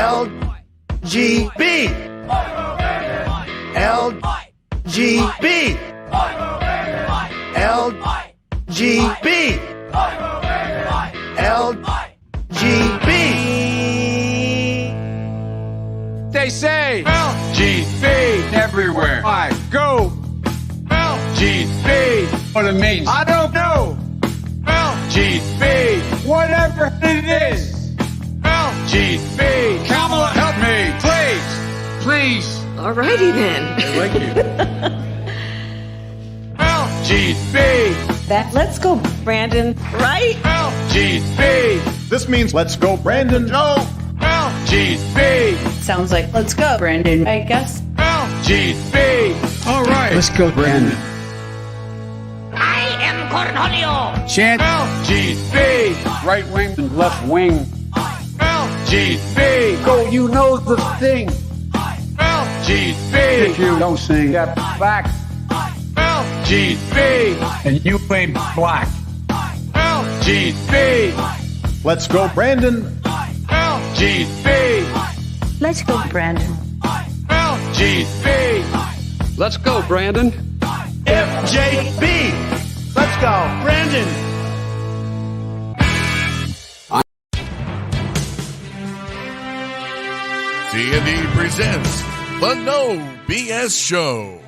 LGB. LGB. LGB. LGB. They say LGB everywhere I go. LGB. What it means, I don't know. LGB. Whatever it is. LGB. Kamala, help me, please. Please. Alrighty then. I like you. LGB. That let's go, Brandon, right? LGB. This means let's go, Brandon. No. LGB. Sounds like let's go, Brandon, I guess. LGB. All right. Let's go, Brandon. I am Cornholio. Chant LGB. Right wing and left wing. LGB. Go, you know the thing. LGB. If you don't sing that back. LGB. And you ain't black. LGB. Let's go, Brandon. LGB. Let's go, Brandon. LGB. Let's go, Brandon. FJB. Let's go, Brandon. C&D presents the No BS Show.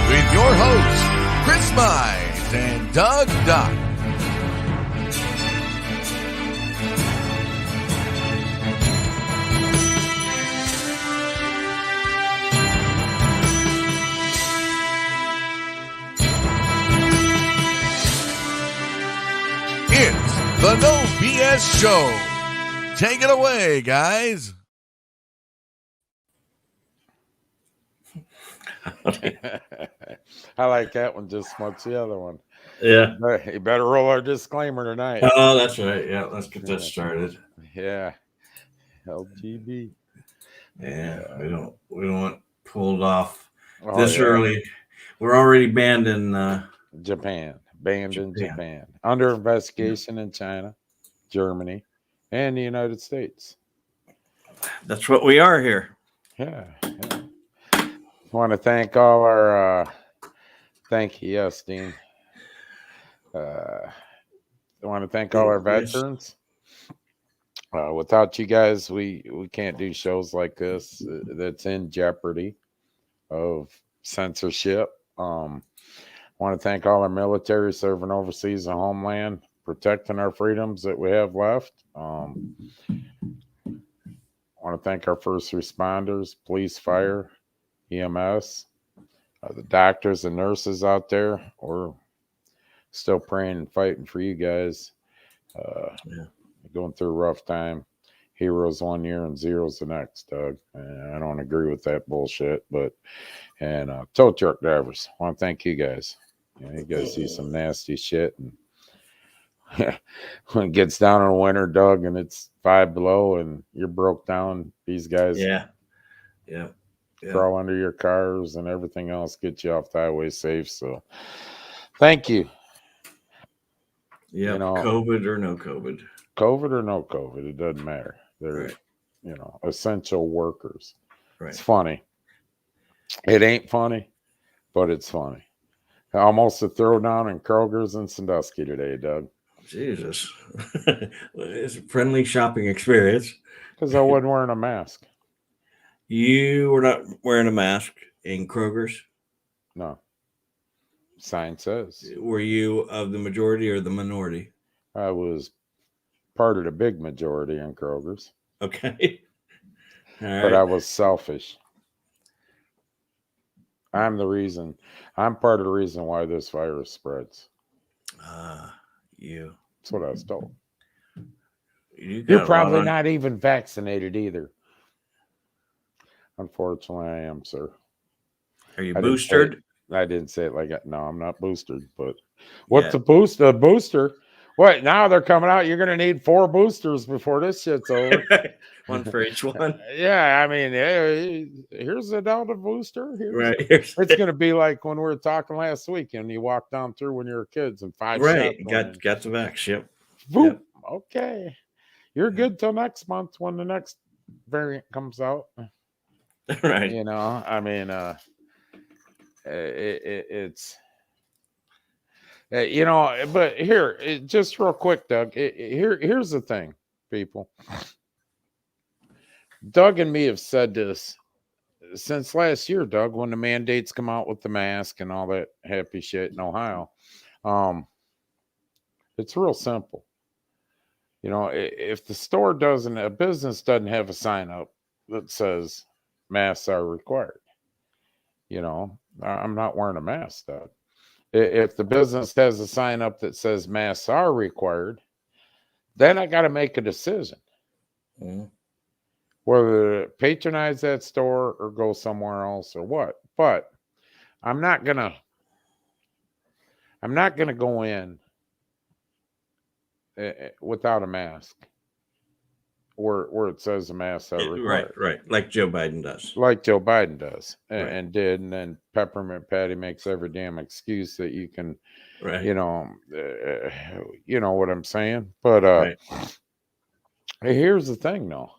With your hosts, Chris Mines and Doug Dock. It's the No BS Show. Take it away, guys. I like that one just as much as the other one. Yeah. You better roll our disclaimer tonight. Oh, that's right. Yeah, let's get that started. Yeah. LGB. Yeah, we don't want pulled off Oh, this yeah. early. We're already banned in Japan. Banned in Japan. Under investigation in China, Germany, and the United States. That's what we are here. Yeah. I want to thank all our thank you, yes, Dean. I want to thank all our veterans. Without you guys, we can't do shows like this that's in jeopardy of censorship. I want to thank all our military serving overseas and homeland, protecting our freedoms that we have left. I want to thank our first responders, police, fire, EMS, the doctors and nurses out there. We're still praying and fighting for you guys. Going through a rough time. Heroes 1 year and zeros the next, Doug. And I don't agree with that bullshit, and tow truck drivers, I want to thank you guys. You guys see some nasty shit, and when it gets down in the winter, Doug, and it's 5 below and you're broke down, these guys crawl under your cars and everything else, get you off the highway safe. So thank you. Yeah, COVID or no COVID. COVID or no COVID, it doesn't matter. They're, essential workers. Right. It's funny. It ain't funny, but it's funny. Almost a throwdown in Kroger's in Sandusky today, Doug. Jesus. It's a friendly shopping experience. Because I wasn't wearing a mask. You were not wearing a mask in Kroger's? No. Sign says. Were you of the majority or the minority? I was part of the big majority in Kroger's. Okay. All right. But I was selfish. I'm part of the reason why this virus spreads. That's what I was told. You're probably not even vaccinated either. Unfortunately, I am, sir. Are you boosted? I didn't say it like that. No, I'm not boosted. But what's the boost? A booster What? Now they're coming out. You're going to need 4 boosters before this shit's over. One for each one. Yeah, I mean, here's a Delta booster. Right. It's going to be like when we were talking last week, and you walked down through when you were kids and 5 Right. shots. went in. Got the vax. Yep. Boop. Yep. Okay. You're good till next month when the next variant comes out. Right. You know, I mean, it's you know, but here, just real quick, Doug. Here's the thing, people. Doug and me have said this since last year, Doug, when the mandates come out with the mask and all that happy shit in Ohio. It's real simple. You know, if the store a business doesn't have a sign up that says masks are required, you know, I'm not wearing a mask, Doug. If the business has a sign up that says masks are required, then I got to make a decision. Mm-hmm. Whether to patronize that store or go somewhere else or what. But I'm not gonna go in without a mask where it says the masks are required. Right. Like Joe Biden does. Like Joe Biden does Right. and did, and then Peppermint Patty makes every damn excuse that you can, Right. you know what I'm saying. But Right. here's the thing, though.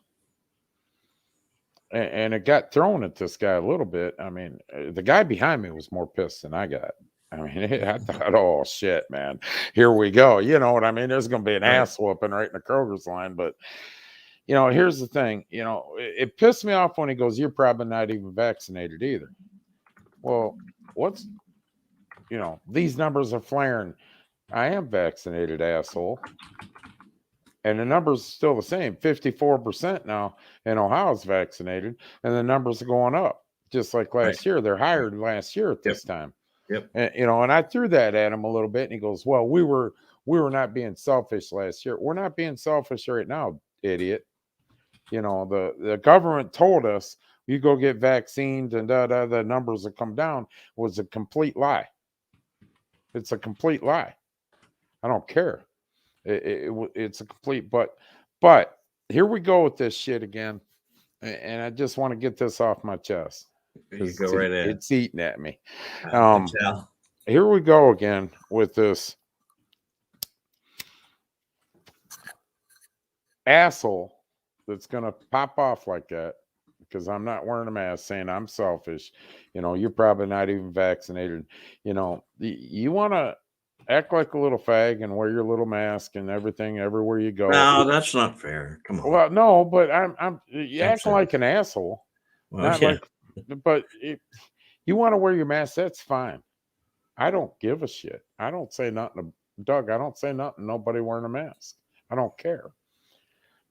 And it got thrown at this guy a little bit. I mean, the guy behind me was more pissed than I got. I mean, I thought, oh, shit, man. Here we go. You know what I mean? There's going to be an ass whooping right in the Kroger's line. But, you know, here's the thing. You know, it pissed me off when he goes, you're probably not even vaccinated either. Well, these numbers are flaring. I am vaccinated, asshole. And the numbers are still the same. 54% now in Ohio's vaccinated, and the numbers are going up. Just like last year. They're higher than last year at this time. Yep. And, and I threw that at him a little bit, and he goes, well, we were not being selfish last year. We're not being selfish right now, idiot. You know, the government told us you go get vaccines and the numbers will come down. Was a complete lie. It's a complete lie. I don't care. It's a complete but here we go with this shit again, and I just want to get this off my chest. You go right ahead. It's eating at me. Here we go again with this asshole that's gonna pop off like that because I'm not wearing a mask, saying I'm selfish. You know, you're probably not even vaccinated. You know, you want to act like a little fag and wear your little mask and everything everywhere you go. No, that's not fair. Come on. Well, no, but you acting like an asshole. Well, But if you want to wear your mask, that's fine. I don't give a shit. I don't say nothing to Doug. I don't say nothing. Nobody wearing a mask. I don't care.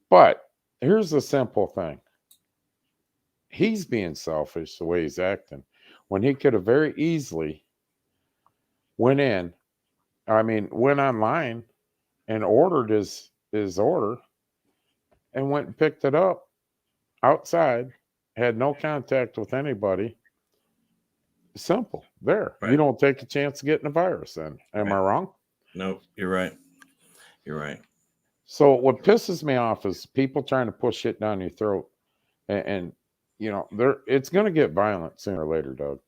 But here's the simple thing. He's being selfish the way he's acting when he could have very easily went online and ordered his order and went and picked it up outside, had no contact with anybody. Simple. There. Right. You don't take a chance of getting a virus then. Am I wrong? No, you're right. You're right. So what pisses me off is people trying to push it down your throat. And you know, it's going to get violent sooner or later, Doug.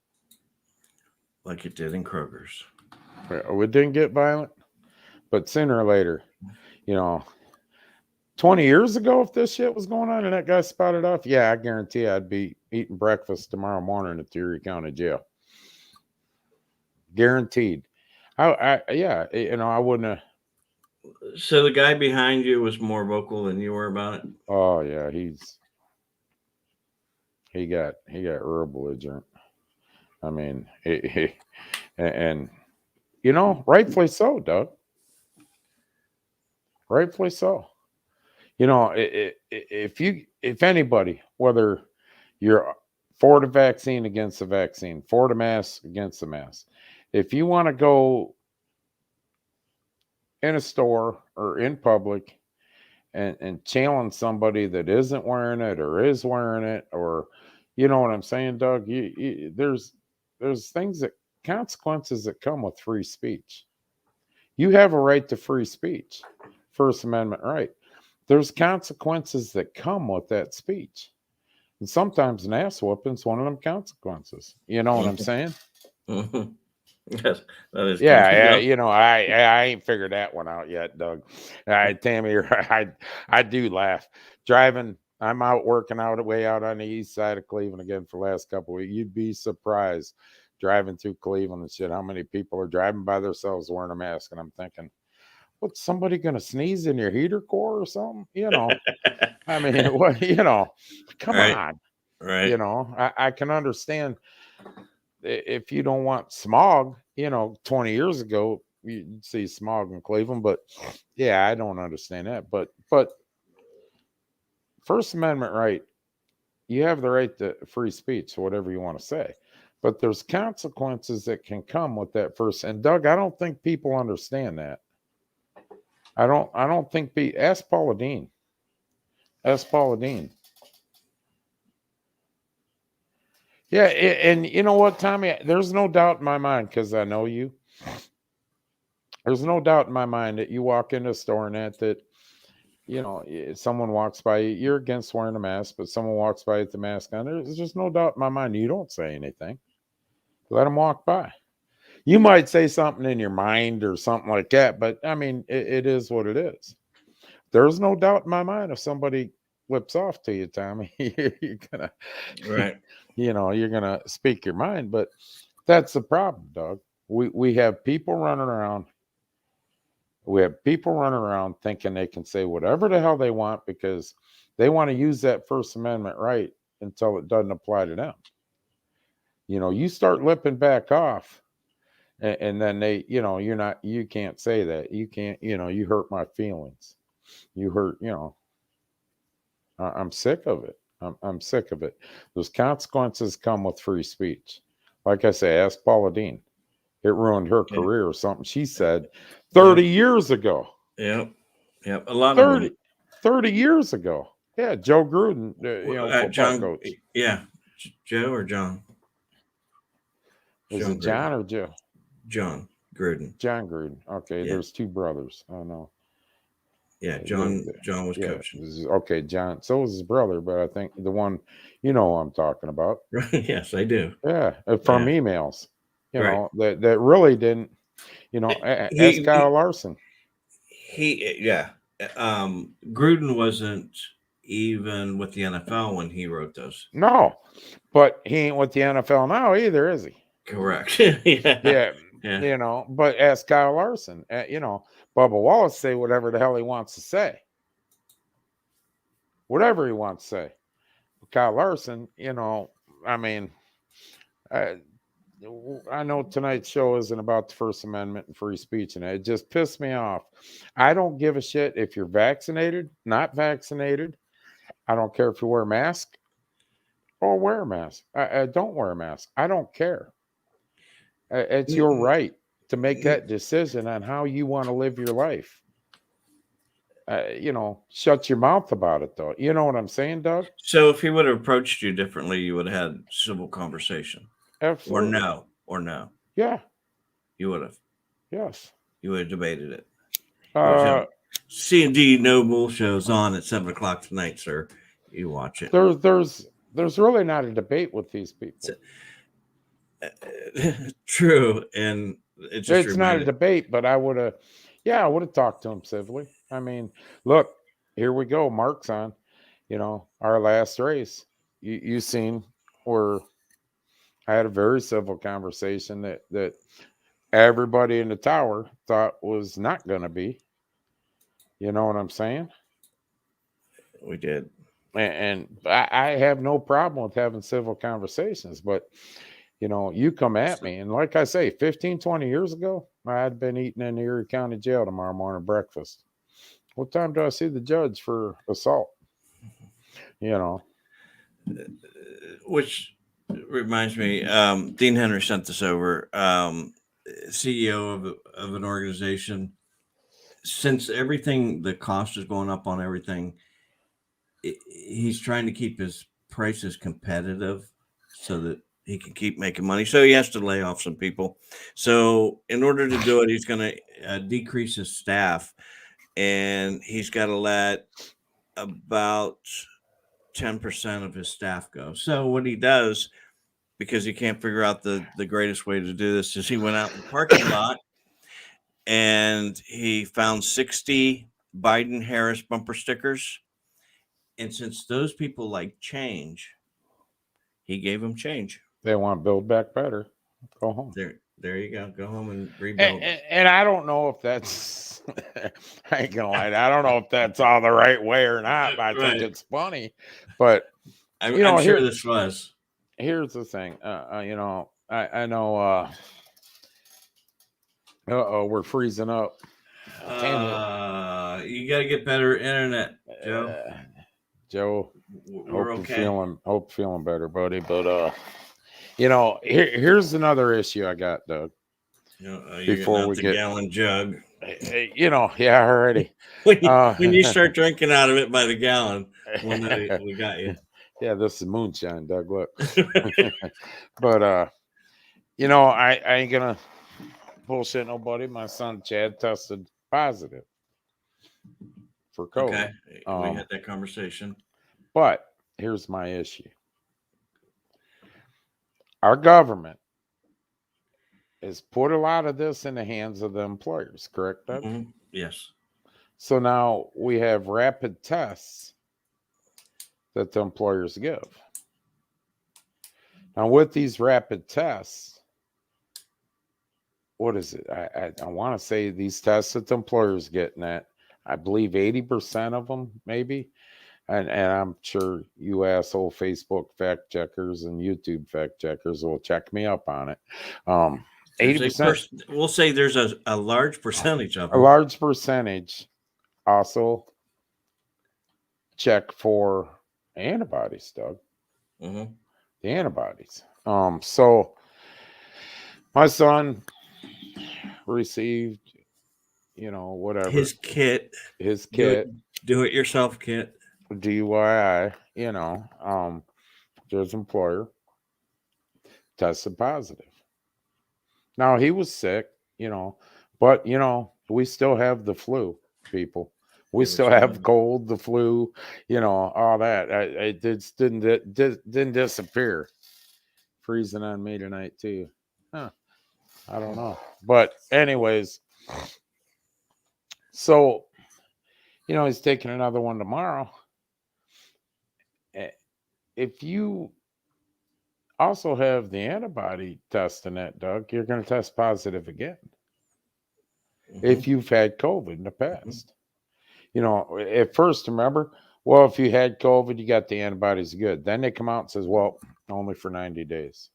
Like it did in Kroger's. It didn't get violent, but sooner or later, you know, 20 years ago, if this shit was going on and that guy spotted off, yeah, I guarantee I'd be eating breakfast tomorrow morning at the Erie County Jail. Guaranteed. I wouldn't have. So the guy behind you was more vocal than you were about it? Oh yeah, he got real belligerent. I mean, and you know, rightfully so, Doug. Rightfully so. You know, if anybody, whether you're for the vaccine, against the vaccine, for the mask, against the mask, if you want to go in a store or in public and challenge somebody that isn't wearing it or is wearing it, or you know what I'm saying, Doug, there's consequences that come with free speech. You have a right to free speech, First Amendment right. There's consequences that come with that speech. And sometimes an ass whooping's one of them consequences. You know what I'm saying? Mhm. Yes, that is Yeah, true. yeah. Yeah. You know, I ain't figured that one out yet, Doug. Tammy, I do laugh. Driving, I'm out working out way out on the east side of Cleveland again for the last couple of weeks. You'd be surprised driving through Cleveland and shit how many people are driving by themselves wearing a mask. And I'm thinking, what's somebody gonna sneeze in your heater core or something? You know, I mean, what you know, come Right. on. Right. You know, I can understand if you don't want smog, 20 years ago you'd see smog in Cleveland, but yeah, I don't understand that. But First Amendment right, you have the right to free speech, whatever you want to say. But there's consequences that can come with that first. And Doug, I don't think people understand that. I don't think ask Paula Dean. Ask Paula Dean. Yeah, and you know what, Tommy? There's no doubt in my mind, because I know you. There's no doubt in my mind that you walk into a store and that someone walks by you, you're against wearing a mask, but someone walks by with the mask on. There's just no doubt in my mind you don't say anything. Let them walk by. You might say something in your mind or something like that, but I mean, it is what it is. There's no doubt in my mind if somebody whips off to you, Tommy, you're gonna, Right. you're gonna speak your mind. But that's the problem, Doug. We have people running around. We have people running around thinking they can say whatever the hell they want because they want to use that First Amendment right until it doesn't apply to them. You start lipping back off, and then you can't say that. You can't, you hurt my feelings. You hurt, I'm sick of it. I'm sick of it. Those consequences come with free speech. Like I say, ask Paula Dean. It ruined her career or something she said 30 years ago. Yep. A lot 30, of them. 30 years ago. Yeah, Joe Gruden, football John, coach. Yeah. Joe or John? Is John it John Gruden. or Joe? John Gruden. John Gruden. Okay, Yeah. there's two brothers. I know. Yeah, John was Yeah, coaching. okay, John. So was his brother, but I think the one, who I'm talking about. Right. Yes, I do. Yeah, from emails, Right. that really didn't, ask Kyle Larson. Gruden wasn't even with the NFL when he wrote those. No, but he ain't with the NFL now either, is he? Correct. Yeah. Yeah. But ask Kyle Larson. Bubba Wallace say whatever the hell he wants to say. Whatever he wants to say. But Kyle Larson, I mean, I know tonight's show isn't about the First Amendment and free speech, and it just pissed me off. I don't give a shit if you're vaccinated, not vaccinated. I don't care if you wear a mask or wear a mask. I don't wear a mask. I don't care. It's your right to make that decision on how you want to live your life. Shut your mouth about it, though. You know what I'm saying, Doug? So if he would have approached you differently, you would have had civil conversation. Absolutely. Or no. Yeah. You would have. Yes. You would have debated it. C&D No Bull Show's on at 7:00 tonight, sir. You watch it. There's really not a debate with these people. True, and it's not a debate, but I would have talked to him civilly. I mean, look, here we go. Mark's on. Our last race. You seen where I had a very civil conversation that everybody in the tower thought was not going to be. You know what I'm saying? We did. And I have no problem with having civil conversations, but you come at me, and like I say, 15, 20 years ago, I'd been eating in the Erie County Jail tomorrow morning breakfast. What time do I see the judge for assault? Which reminds me, Dean Henry sent this over. CEO of an organization. Since everything, the cost is going up on everything, he's trying to keep his prices competitive so that he can keep making money. So he has to lay off some people. So in order to do it, he's going to decrease his staff, and he's got to let about 10% of his staff go. So what he does, because he can't figure out the greatest way to do this, is he went out in the parking lot and he found 60 Biden Harris bumper stickers. And since those people like change, he gave them change. They want to build back better. Go home. There you go. Go home and rebuild. And I don't know if that's, I ain't gonna lie, I don't know if that's all the right way or not. But I think it's funny. But I'm sure this was. Here's the thing. I know. We're freezing up. You got to get better internet, Joe. Joe, we're okay. Feeling better, buddy. But here's another issue I got, Doug. Before we get the gallon jug, already. when you start drinking out of it by the gallon, we got you. Yeah, this is moonshine, Doug. Look, but I ain't gonna bullshit nobody. My son Chad tested positive for COVID. Okay, we had that conversation. But here's my issue. Our government has put a lot of this in the hands of the employers, correct, Doug? Mm-hmm. Yes. So now we have rapid tests that the employers give. Now with these rapid tests, what is it? I want to say these tests that the employers getting at, I believe 80% of them, maybe. And I'm sure you asshole Facebook fact checkers and YouTube fact checkers will check me up on it. 80%. We'll say there's a large percentage of them. A large percentage also check for antibodies, Doug. Mm-hmm. The antibodies. So my son received, whatever. His kit. Do it yourself kit. DUI, his employer tested positive. Now he was sick, but we still have the flu, people. We still have cold, the flu, all that. It didn't disappear. Freezing on me tonight too. Huh. I don't know. But anyways, so he's taking another one tomorrow. If you also have the antibody test in that, Doug, you're going to test positive again. Mm-hmm. If you've had COVID in the past. Mm-hmm. At first, remember, well, if you had COVID, you got the antibodies good. Then they come out and says, well, only for 90 days.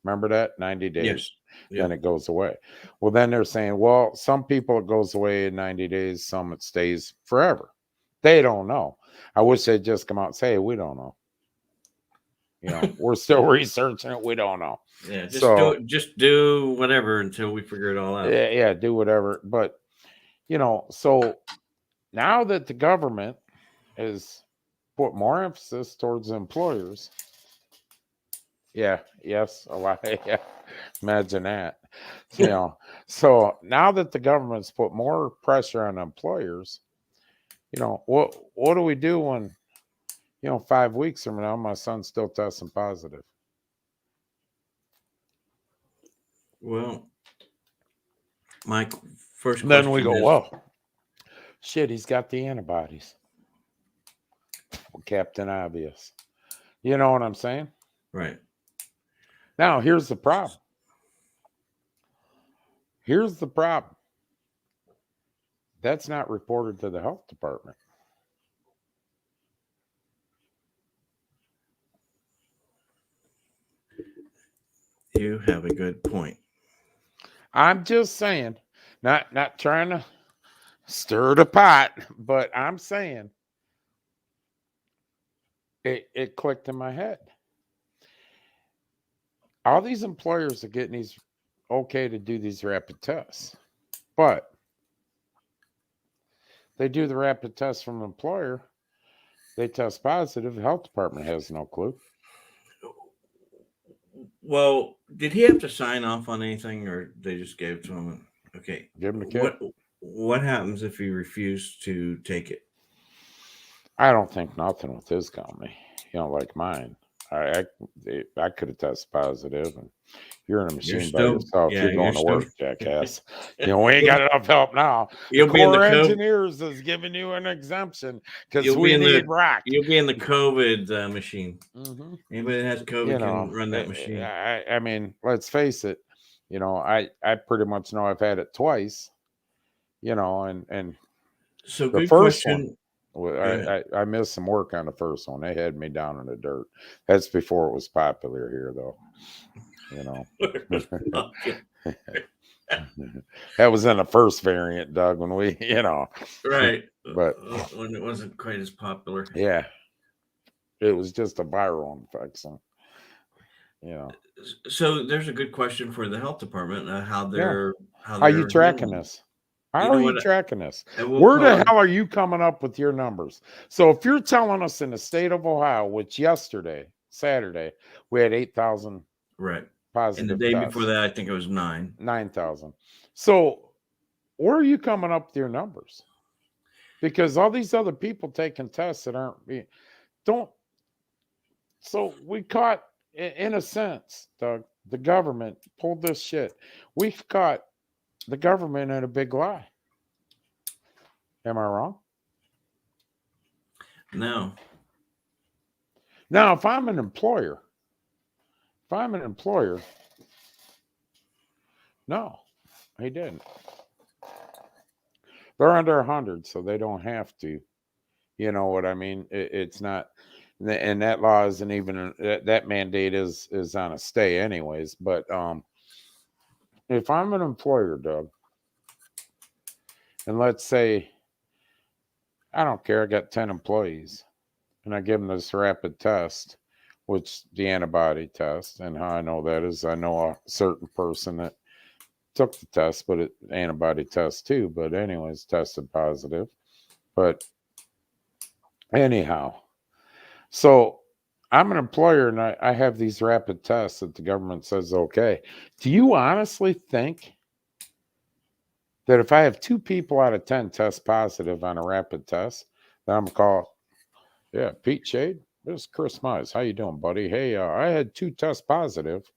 Remember that? 90 days. Yes. Yeah. Then it goes away. Well, then they're saying, well, some people it goes away in 90 days, some it stays forever. They don't know. I wish they'd just come out and say, hey, we don't know. We're still researching it. We don't know. Yeah, just do whatever until we figure it all out. Yeah, do whatever. But, so now that the government has put more emphasis towards the employers. Yeah, yes, a lot. Yeah, imagine that. So now that the government's put more pressure on employers, what do we do when 5 weeks from now my son's still testing positive? Well, my first then we go, well, shit, he's got the antibodies. Well, Captain Obvious. You know what I'm saying? Right. Now, here's the problem. That's not reported to the health department. You have a good point. I'm just saying, not trying to stir the pot, but I'm saying it clicked in my head. All these employers are getting these okay to do these rapid tests, but they do the rapid test from the employer. They test positive. The health department has no clue. Well, did he have to sign off on anything, or they just gave it to him? Okay. Give him the kit. What happens if he refused to take it? I don't think nothing with his company. Like mine. I could have tested positive, and you're in a machine by yourself. Yeah, You're going to you're work, jackass. We ain't got enough help now. You'll be in the Corps COVID. Engineers is giving you an exemption because You'll we be in need the rock. You'll be in the COVID machine. Mhm. Anybody that has COVID can run that I machine. mean, let's face it. I pretty much know I've had it twice. And So the good first question. one. Well, I missed some work on the first one. They had me down in the dirt. That's before it was popular here, though. That was in the first variant, Doug, when we, Right. But when it wasn't quite as popular. Yeah. It was just a viral infection. So there's a good question for the health department. How How you tracking this? How are you tracking this? Where the hell are you coming up with your numbers? So if you're telling us in the state of Ohio, which yesterday, Saturday, we had 8,000 positive and the day tests. before that, I think it was 9,000. So where are you coming up with your numbers? Because all these other people taking tests that aren't so we caught, in a sense, Doug, the government pulled this shit. We've caught the government in a big lie. Am I wrong? No. Now, if I'm an employer, no, he didn't. They're under 100, so they don't have to. You know what I mean? It's not, and that law isn't even, that mandate is on a stay anyways. But if I'm an employer, Doug, and let's say, I don't care, I got 10 employees, and I give them this rapid test, which the antibody test, and how I know that is I know a certain person that took the test, but antibody test too, but anyways, tested positive. But anyhow, so I'm an employer and I have these rapid tests that the government says okay. Do you honestly think that if I have 2 people out of 10 test positive on a rapid test, then I'm called, Pete Shade, this is Chris Mize. How you doing, buddy? Hey, I had 2 tests positive.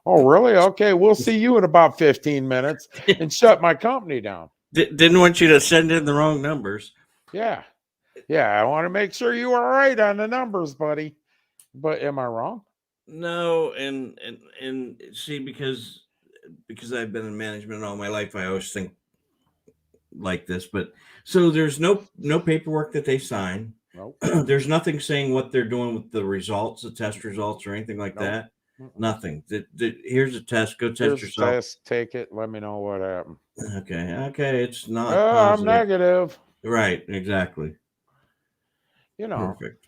Oh, really? Okay, we'll see you in about 15 minutes and shut my company down. Didn't want you to send in the wrong numbers. Yeah, I want to make sure you are right on the numbers, buddy. But am I wrong? No, and see, because I've been in management all my life, I always think like this. But so there's no paperwork that they sign. Nope. There's nothing saying what they're doing with the results, the test results, or anything like that. Nothing. Here's a test. Go test yourself. Test, take it. Let me know what happened. Okay. It's not. I'm negative. Right. Exactly.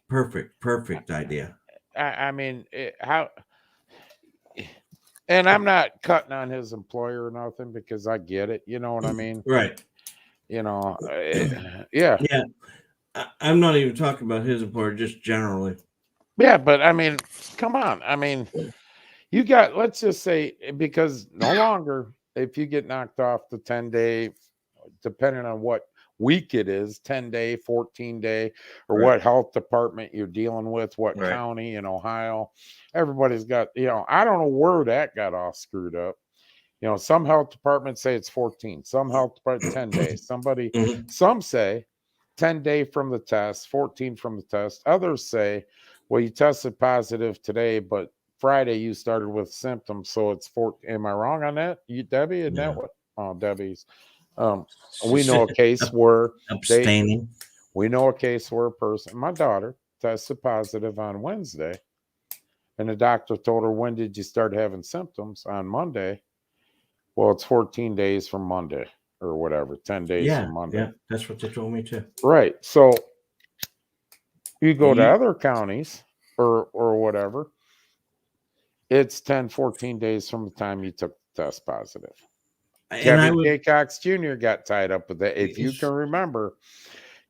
Perfect idea. I mean, how? And I'm not cutting on his employer or nothing because I get it. You know what I mean? Right. Yeah. I'm not even talking about his employer, just generally. Yeah, but I mean, come on. I mean, you got, let's just say, because no longer, if you get knocked off the 10-day, depending on what week it is, 10-day, 14-day, or what health department you're dealing with, what county in Ohio, everybody's got, I don't know where that got all screwed up. Some health departments say it's 14, some health departments 10 days, some say 10 day from the test, 14 from the test. Others say, well, you tested positive today, but Friday you started with symptoms, so it's 14. Am I wrong on that? Debbie, isn't that what? Oh, Debbie's. We know a case where abstaining. We know a case where a person, my daughter, tested positive on Wednesday, and the doctor told her, when did you start having symptoms? On Monday. Well, it's 14 days from Monday or whatever, 10 days from Monday. Yeah, that's what they told me too. Right. So you go to other counties or whatever, it's 10, 14 days from the time you took the test positive. Kevin J. Cox Jr. got tied up with that. If you can remember,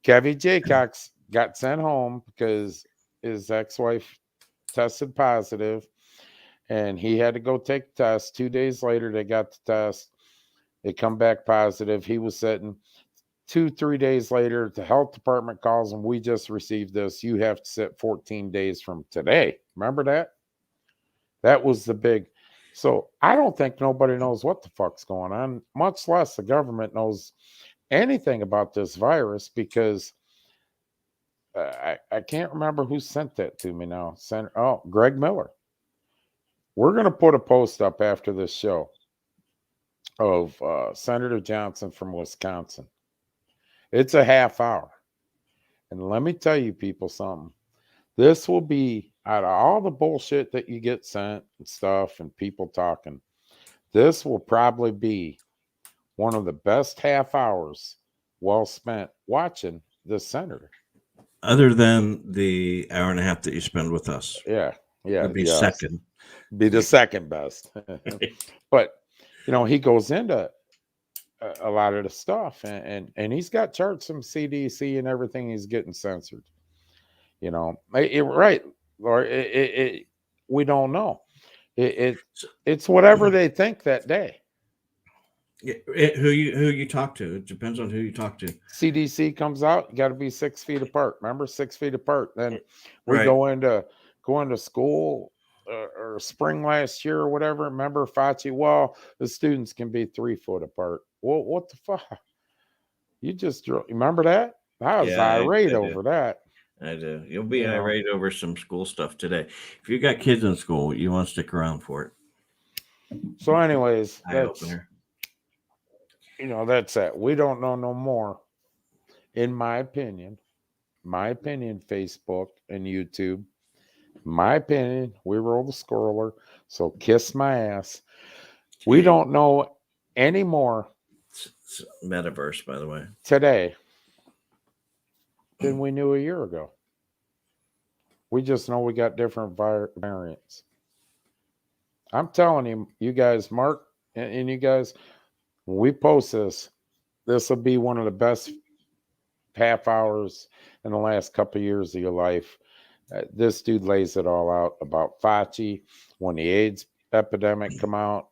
Kevin J. Cox got sent home because his ex-wife tested positive. and he had to go take the test. 2 days later, they got the test. They come back positive. He was sitting 2-3 days later. The health department calls him. We just received this. You have to sit 14 days from today. Remember that? That was the big. So I don't think nobody knows what the fuck's going on, much less the government knows anything about this virus, because I can't remember who sent that to me now. Greg Miller. We're going to put a post up after this show of Senator Johnson from Wisconsin. It's a half hour. And let me tell you people something. This will be, out of all the bullshit that you get sent and stuff and people talking, this will probably be one of the best half hours well spent watching this senator. Other than the hour and a half that you spend with us. Yeah. It'd be second. Be the second best. But, he goes into a lot of the stuff, and he's got charts from CDC and everything. He's getting censored. Right, Laura, we don't know. It's whatever they think that day. Who you talk to. It depends on who you talk to. CDC comes out, you got to be 6 feet apart. Remember, 6 feet apart. Then we Right. go into school or spring last year or whatever. Remember, Fauci? Well, the students can be 3 foot apart. Well, what the fuck? You just remember that? I was irate over that. I do. You'll be irate over some school stuff today. If you got kids in school, you want to stick around for it. So, anyways, Eye-opener. That's it. We don't know no more. In my opinion, Facebook and YouTube, my opinion, we roll the scroller. So kiss my ass. We don't know anymore. It's metaverse, by the way. Today than we knew a year ago. We just know we got different variants. I'm telling you guys, Mark, and you guys, when we post this will be one of the best half hours in the last couple of years of your life. This dude lays it all out about Fauci. When the AIDS epidemic come out,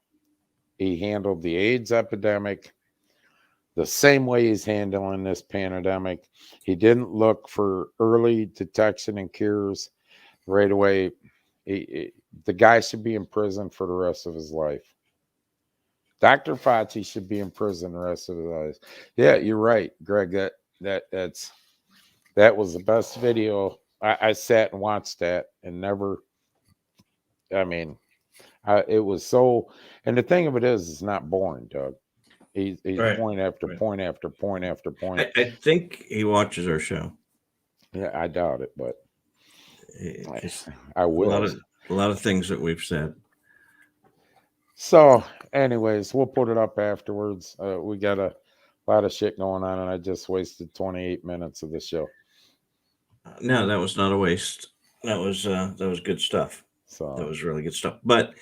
he handled the AIDS epidemic the same way he's handling this pandemic. He didn't look for early detection and cures right away. The guy should be in prison for the rest of his life. Dr. Fauci should be in prison the rest of his life. Yeah, you're right, Greg. That was the best video. I sat and watched that and never. It was so. And the thing of it is, it's not boring, Doug. He's Right. point after point after point after point. I think he watches our show. Yeah, I doubt it, but It's I will. a lot of things that we've said. So, anyways, we'll put it up afterwards. We got a lot of shit going on, and I just wasted 28 minutes of the show. No, that was not a waste. That was good stuff. So That was really good stuff. But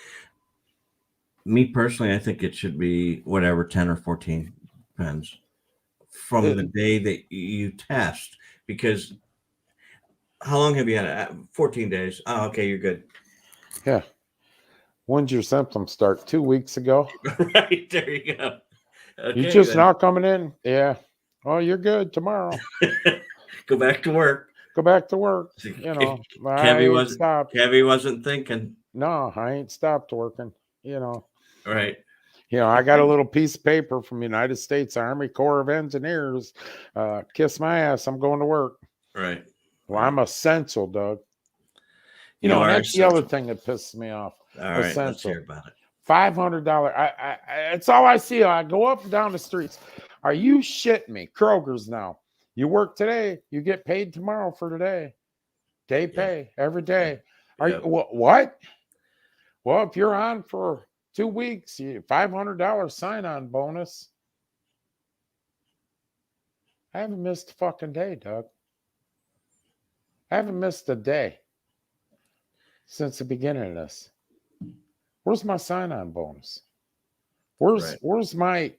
me personally, I think it should be whatever, 10 or 14, depends, from the day that you test. Because how long have you had it? 14 days. Oh, okay, you're good. yeah. When's your symptoms start? 2 weeks ago. Right, there you go. Okay, You just then. now coming in? Yeah. Oh, you're good tomorrow. Go back to work. Go back to work. I ain't stopped. Kevy wasn't thinking. No, I ain't stopped working. Right. I got a little piece of paper from United States Army Corps of Engineers. Kiss my ass. I'm going to work. Right. Well, I'm essential, Doug. You are that's the other essential. thing that pisses me off. All right. Let's Essential. hear about it. $500. It's all I see. I go up and down the streets. Are you shitting me? Kroger's now. You work today, you get paid tomorrow for today. Day pay every day. Are you what? Well, if you're on for 2 weeks, you $500 sign-on bonus. I haven't missed a fucking day, Doug. I haven't missed a day since the beginning of this. Where's my sign-on bonus? Where's my,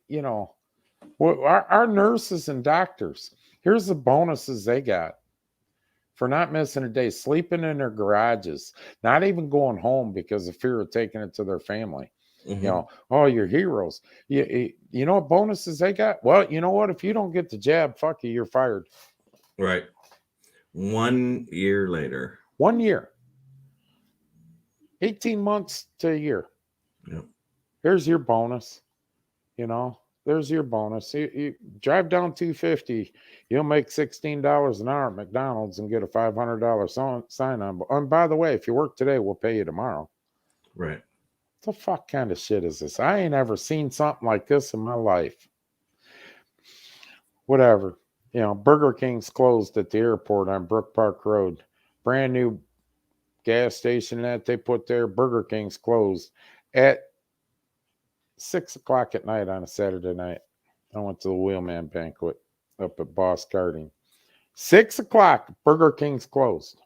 our nurses and doctors? Here's the bonuses they got for not missing a day, sleeping in their garages, not even going home because of fear of taking it to their family. Mhm. You know, oh, you're heroes. You know what bonuses they got? Well, you know what? If you don't get the jab, fuck you, you're fired. Right. 1 year later. 1 year. 18 months to a year. Yep. Here's your bonus. You know, there's your bonus. You drive down 250, you'll make $16 an hour at McDonald's and get a $500 sign on. And by the way, if you work today, we'll pay you tomorrow. Right. What the fuck kind of shit is this? I ain't ever seen something like this in my life. Whatever. You know, Burger King's closed at the airport on Brook Park Road. Brand new gas station that they put there. Burger King's closed at 6 o'clock at night on a Saturday night. I went to the Wheelman banquet up at Boss Karting. 6 o'clock, Burger King's closed.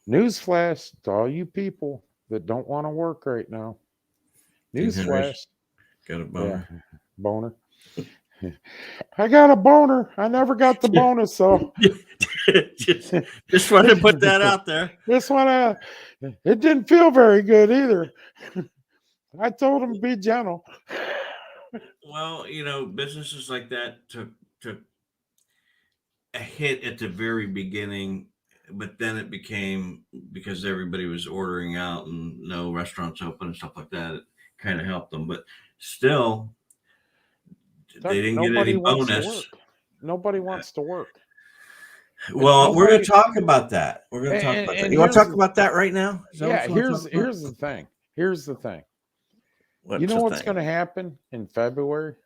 Newsflash to all you people that don't want to work right now. Newsflash. Got a boner. Yeah, boner. I got a boner. I never got the bonus, so just wanted to put that out there. this one, it didn't feel very good either. I told him to be gentle. Well, you know, businesses like that took a hit at the very beginning, but then it became, because everybody was ordering out and no restaurants open and stuff like that, it kind of helped them. But still, they didn't get any bonus. Nobody wants to work. Well, we're going to talk about that. We're going to talk about that. You want to talk about that right now? Yeah, here's the thing. Here's the thing. You know what's going to happen in February?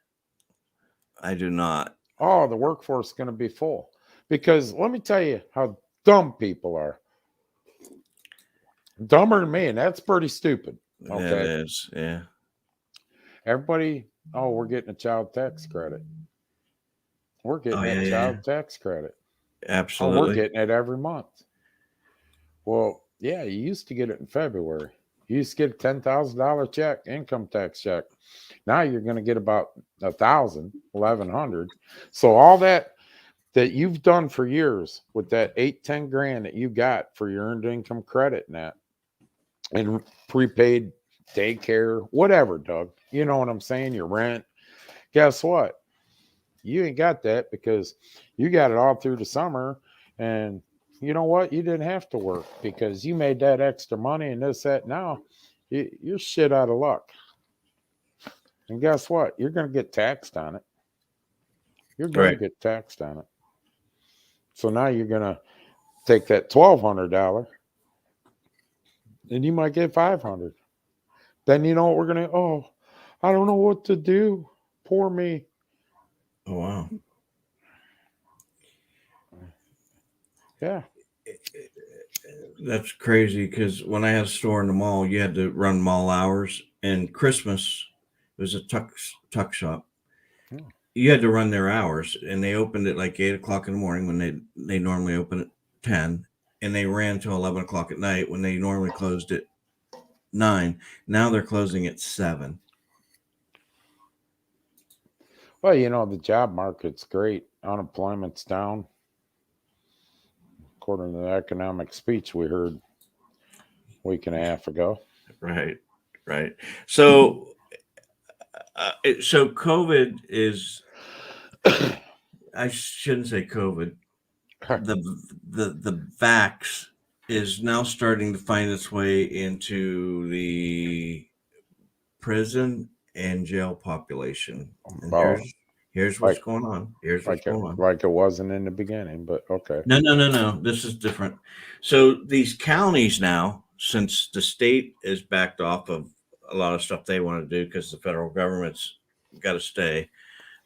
I do not. Oh, the workforce is going to be full. Because let me tell you how dumb people are. Dumber than me, and that's pretty stupid. Okay. It is, yeah. Everybody, oh, we're getting a child tax credit. We're getting a child tax credit. Absolutely. Oh, we're getting it every month. Well, yeah, you used to get it in February. You used to get a $10,000 check, income tax check. Now you're going to get about 1,000, 1,100. So all that you've done for years with that 8-10 grand that you got for your earned income credit and prepaid daycare, whatever, Doug. You know what I'm saying? Your rent. Guess what? You ain't got that because you got it all through the summer. And you know what? You didn't have to work because you made that extra money and this, that. Now you're shit out of luck. And guess what? You're going to get taxed on it. You're going to get taxed on it. So now you're going to take that $1,200 and you might get $500. Then you know what we're going to, oh, I don't know what to do. Poor me. Oh, wow. Yeah. That's crazy because when I had a store in the mall, you had to run mall hours, and Christmas was a tuck shop. Hmm. You had to run their hours, and they opened at like 8 o'clock in the morning when they normally open at 10, and they ran till 11 o'clock at night when they normally closed at 9. Now they're closing at 7. Well, you know, the job market's great. Unemployment's down. According to the economic speech we heard a week and a half ago. Right. So, so COVID is, I shouldn't say COVID. The vax is now starting to find its way into the prison and jail population. And here's what's going on. Here's what's going on. Like it wasn't in the beginning, but okay. No. This is different. So these counties now, since the state is backed off of a lot of stuff they want to do because the federal government's got to stay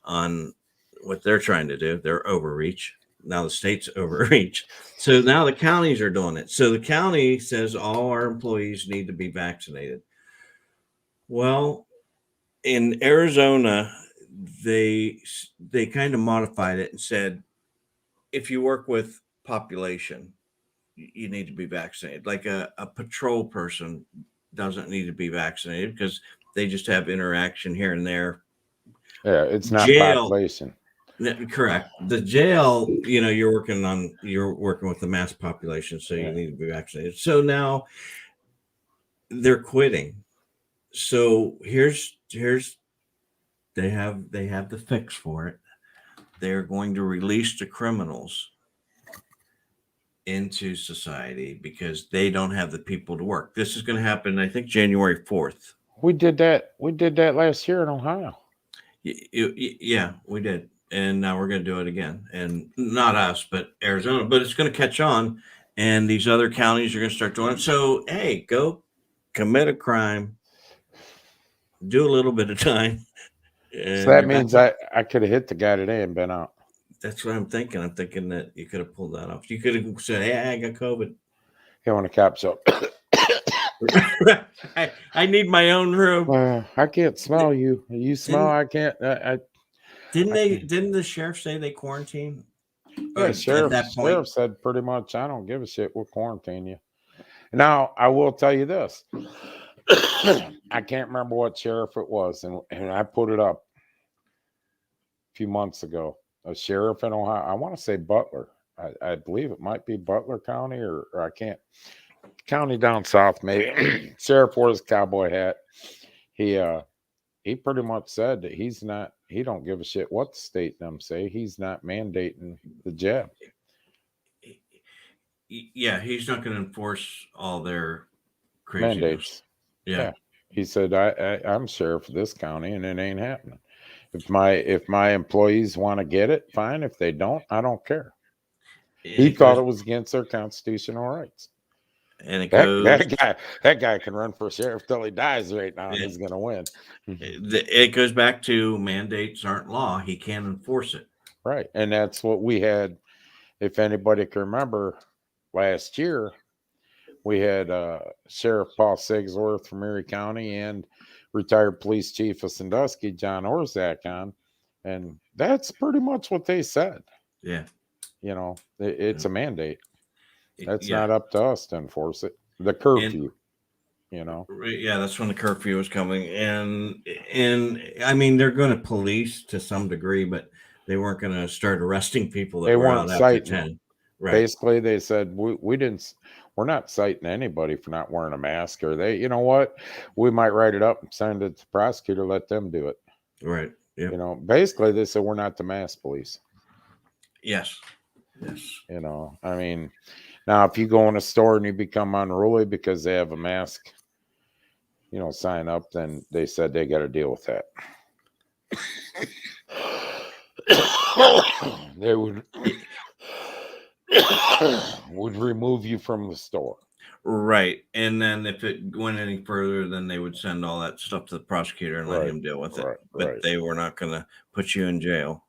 on what they're trying to do, their overreach. Now the state's overreach. So now the counties are doing it. So the county says all our employees need to be vaccinated. Well, in Arizona, they kind of modified it and said, if you work with population, you need to be vaccinated. Like a patrol person doesn't need to be vaccinated because they just have interaction here and there. Yeah, it's not jail, population. Correct. The jail, you're working with the mass population, so you need to be vaccinated. So now they're quitting. So here's they have the fix for it. They're going to release the criminals into society because they don't have the people to work. This is going to happen, I think, January 4th. We did that last year in Ohio. Yeah, we did. And now we're going to do it again. And not us, but Arizona. But it's going to catch on. And these other counties are going to start doing it. So, hey, go commit a crime, do a little bit of time. So that means I could have hit the guy today and been out. That's what I'm thinking. I'm thinking that you could have pulled that off. You could have said, hey, I got COVID. Yeah, when the cops up. I need my own room. I can't smell you. You smell. I can't. Didn't the sheriff say they quarantine? Yeah, sheriff said pretty much, I don't give a shit. We'll quarantine you. Now, I will tell you this. I can't remember what sheriff it was, and I put it up a few months ago. A sheriff in Ohio. I want to say Butler. I believe it might be Butler County, or I can't. County down south, maybe. Sheriff wore his cowboy hat. He pretty much said that he don't give a shit what the state them say. He's not mandating the jab. Yeah, he's not going to enforce all their craziness. Mandates. Yeah. He said, I'm sheriff of this county, and it ain't happening. If my employees want to get it, fine. If they don't, I don't care. He thought it was against their constitutional rights. And that guy can run for sheriff till he dies right now, and he's going to win. It goes back to mandates aren't law. He can't enforce it. Right. And that's what we had. If anybody can remember, last year, we had Sheriff Paul Sigsworth from Erie County and retired police chief of Sandusky, John Orzak, on. And that's pretty much what they said. Yeah. It's a mandate. That's not up to us to enforce it. The curfew, Yeah, that's when the curfew was coming. And I mean, they're going to police to some degree, but they weren't going to start arresting people that were out after 10. Right. Basically, they said, we're not citing anybody for not wearing a mask, or you know what? We might write it up and send it to the prosecutor, let them do it. Right. Yeah. Basically, they said, we're not the mask police. Yes. I mean, now if you go in a store and you become unruly because they have a mask, sign up, then they said they got to deal with that. They would remove you from the store. Right. And then if it went any further, then they would send all that stuff to the prosecutor and let him deal with it. But they were not going to put you in jail.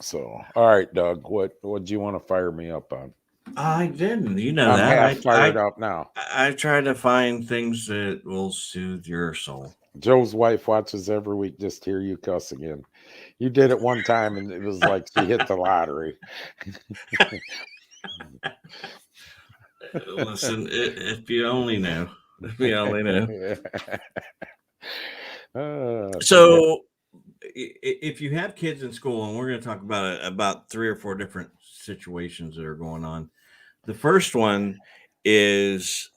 So, all right, Doug, what do you want to fire me up on? I didn't. I'm half fired up now. I try to find things that will soothe your soul. Joe's wife watches every week just to hear you cuss again. You did it one time, and it was like she hit the lottery. Listen, if you only knew. If you only knew. So, if you have kids in school, and we're going to talk about 3 or 4 different situations that are going on. The first one is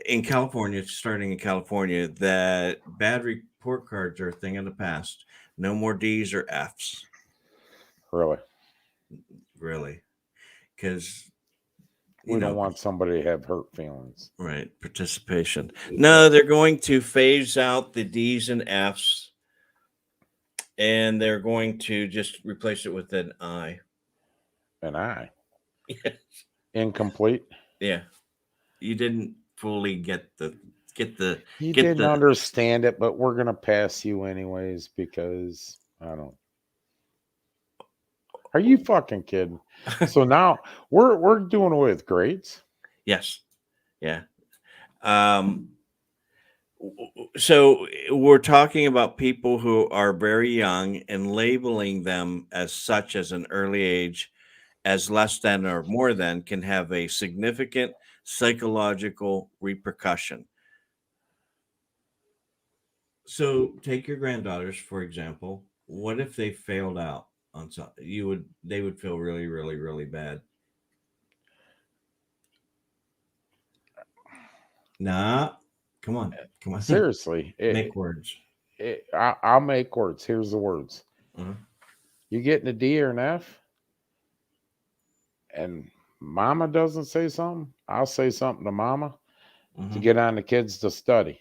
in California, starting in California, that bad report cards are a thing of the past. No more D's or F's. Really. Because we don't want somebody to have hurt feelings. Right. Participation. No, they're going to phase out the D's and F's. And they're going to just replace it with an I. An I? Yes. Incomplete? Yeah. You didn't fully get the. You didn't understand it, but we're going to pass you anyways because I don't. Are you fucking kidding? So now we're doing away with grades? Yes. Yeah. So we're talking about people who are very young and labeling them as such as an early age as less than or more than can have a significant psychological repercussion. So take your granddaughters, for example. What if they failed out on something? They would feel really, really, really bad. Nah, come on. Seriously, Make words. I'll make words. Here's the words. Uh-huh. You getting a D or an F, and mama doesn't say something, I'll say something to mama to get on the kids to study.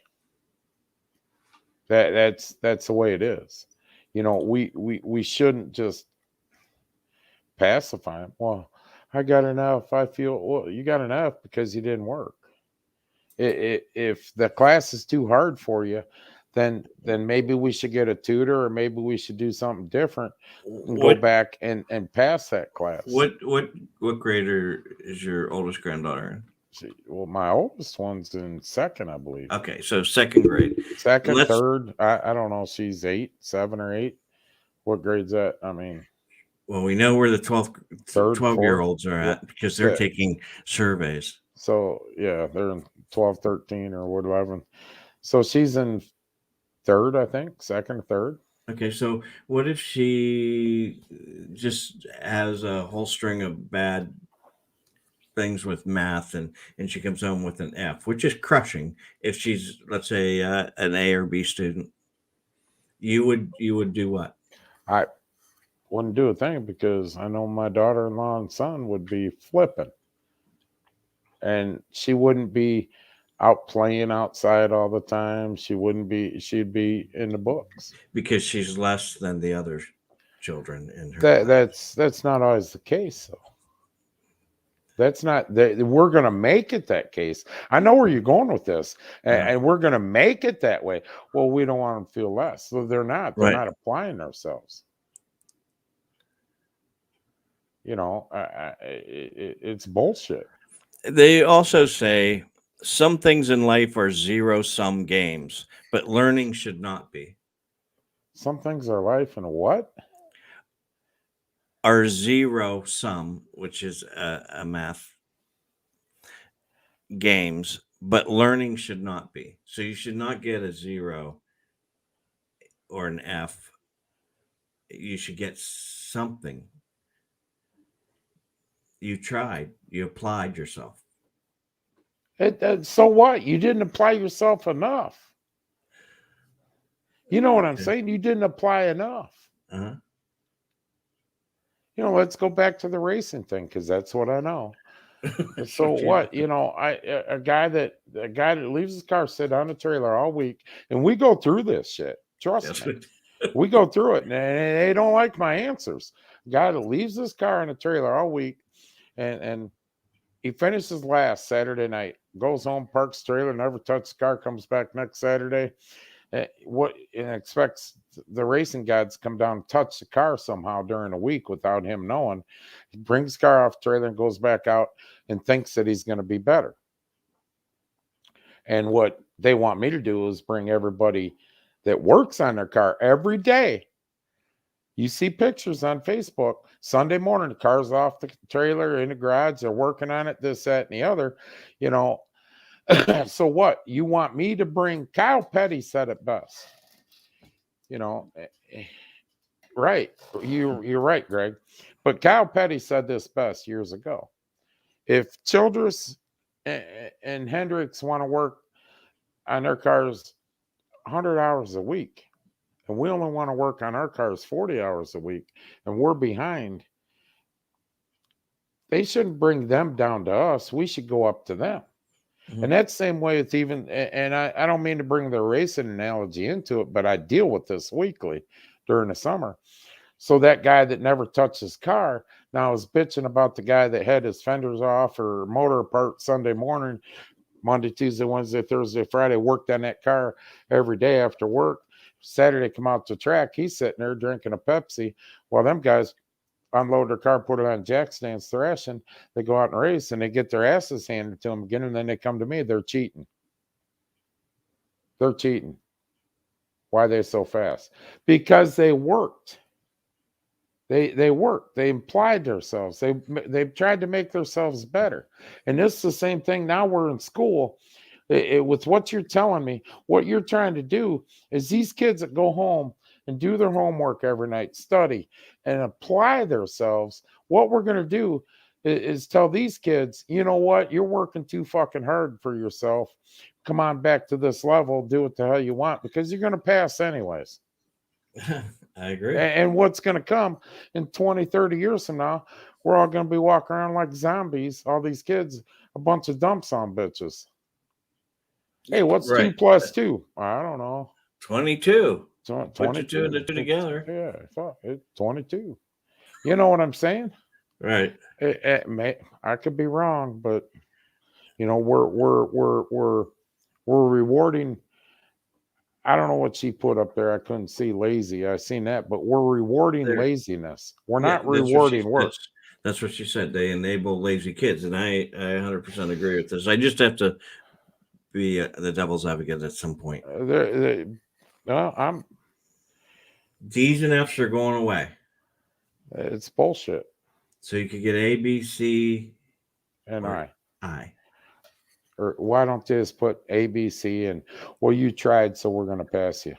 That's the way it is. We shouldn't just pacify them. Well, I got an F. I feel well. You got an F because you didn't work. If the class is too hard for you, then maybe we should get a tutor, or maybe we should do something different and go back and pass that class. What grader is your oldest granddaughter in? Well, my oldest one's in second, I believe. Okay, so second grade. Second, third. I don't know. She's 7 or 8. What grade's that? I mean, well, we know where the 12-year-olds are at because they're taking surveys. So yeah, they're in 12, 13 or whatever. So she's in third, I think, second or third. Okay, so what if she just has a whole string of bad things with math and she comes home with an F, which is crushing if she's, let's say, an A or B student? You would do what? I wouldn't do a thing because I know my daughter-in-law and son would be flipping. And she wouldn't be out playing outside all the time. She'd be in the books. Because she's less than the other children in her. That's not always the case, though. That's not we're going to make it that case. I know where you're going with this, and we're going to make it that way. Well, we don't want them to feel less. So they're not not applying themselves. It's bullshit. They also say some things in life are zero-sum games, but learning should not be. Some things are life and what? Are zero-sum, which is a math games, but learning should not be. So you should not get a 0 or an F. You should get something. You tried. You applied yourself. So what? You didn't apply yourself enough. You know what I'm saying? You didn't apply enough. Uh-huh. Let's go back to the racing thing because that's what I know. So what? A guy that leaves his car sit on a trailer all week, and we go through this shit. Trust me. We go through it, and they don't like my answers. A guy that leaves his car on a trailer all week, and he finishes last Saturday night, goes home, parks trailer, never touches the car, comes back next Saturday. And expects the racing gods to come down and touch the car somehow during the week without him knowing. He brings the car off the trailer and goes back out and thinks that he's going to be better. And what they want me to do is bring everybody that works on their car every day. You see pictures on Facebook. Sunday morning, the car's off the trailer in the garage. They're working on it, this, that, and the other. So what? You want me to bring? Kyle Petty said it best. Right. You're right, Greg. But Kyle Petty said this best years ago. If Childress and Hendricks want to work on their cars 100 hours a week, and we only want to work on our cars 40 hours a week, and we're behind, they shouldn't bring them down to us. We should go up to them. Mm-hmm. And that's the same way with and I don't mean to bring the racing analogy into it, but I deal with this weekly during the summer. So that guy that never touched his car now is bitching about the guy that had his fenders off or motor apart Sunday morning, Monday, Tuesday, Wednesday, Thursday, Friday, worked on that car every day after work. Saturday, come out to track. He's sitting there drinking a Pepsi while them guys unload their car, put it on jack stands, thrashing. They go out and race, and they get their asses handed to them again, and then they come to me. They're cheating. They're cheating. Why are they so fast? Because they worked. They worked. They implied themselves. They tried to make themselves better. And this is the same thing. Now we're in school. With what you're telling me, what you're trying to do is these kids that go home and do their homework every night, study and apply themselves. What we're going to do is tell these kids, you know what, you're working too fucking hard for yourself. Come on back to this level, do what the hell you want, because you're going to pass anyways. I agree. And what's going to come in 20, 30 years from now, we're all going to be walking around like zombies, all these kids, a bunch of dumps on bitches. Hey, what's 2 plus 2? I don't know. 22. 22. Put your 2 and the 2 together. Yeah, I thought it 22. You know what I'm saying? Right. I could be wrong, but you know, we're rewarding. I don't know what she put up there. I couldn't see lazy. I seen that, but we're rewarding laziness. We're not rewarding work. That's what she said. They enable lazy kids, and I 100% agree with this. I just have to be the devil's advocate at some point. D's and F's are going away. It's bullshit. So you could get A, B, C, and I. Or why don't you just put A, B, C, and well, you tried, so we're going to pass you.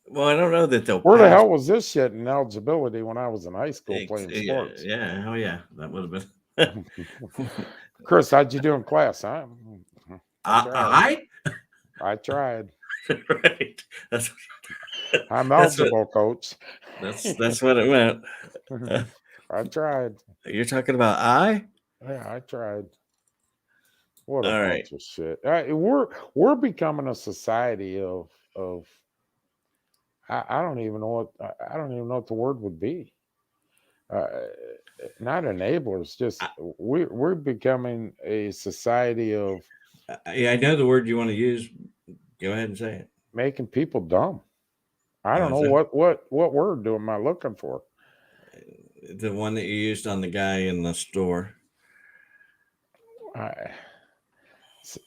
Well, I don't know that they'll. Where the hell was this shit in eligibility when I was in high school playing sports? Yeah, hell yeah, that would have been. Chris, how'd you do in class? I tried. Right. I'm eligible, coach. That's what it meant. I tried. You're talking about I? Yeah, I tried. What a All bunch right. of shit. We're becoming a society of I don't even know what the word would be. Not enablers, just we're becoming a society of. Yeah, I know the word you want to use. Go ahead and say it. Making people dumb. I don't know what word am I looking for. The one that you used on the guy in the store.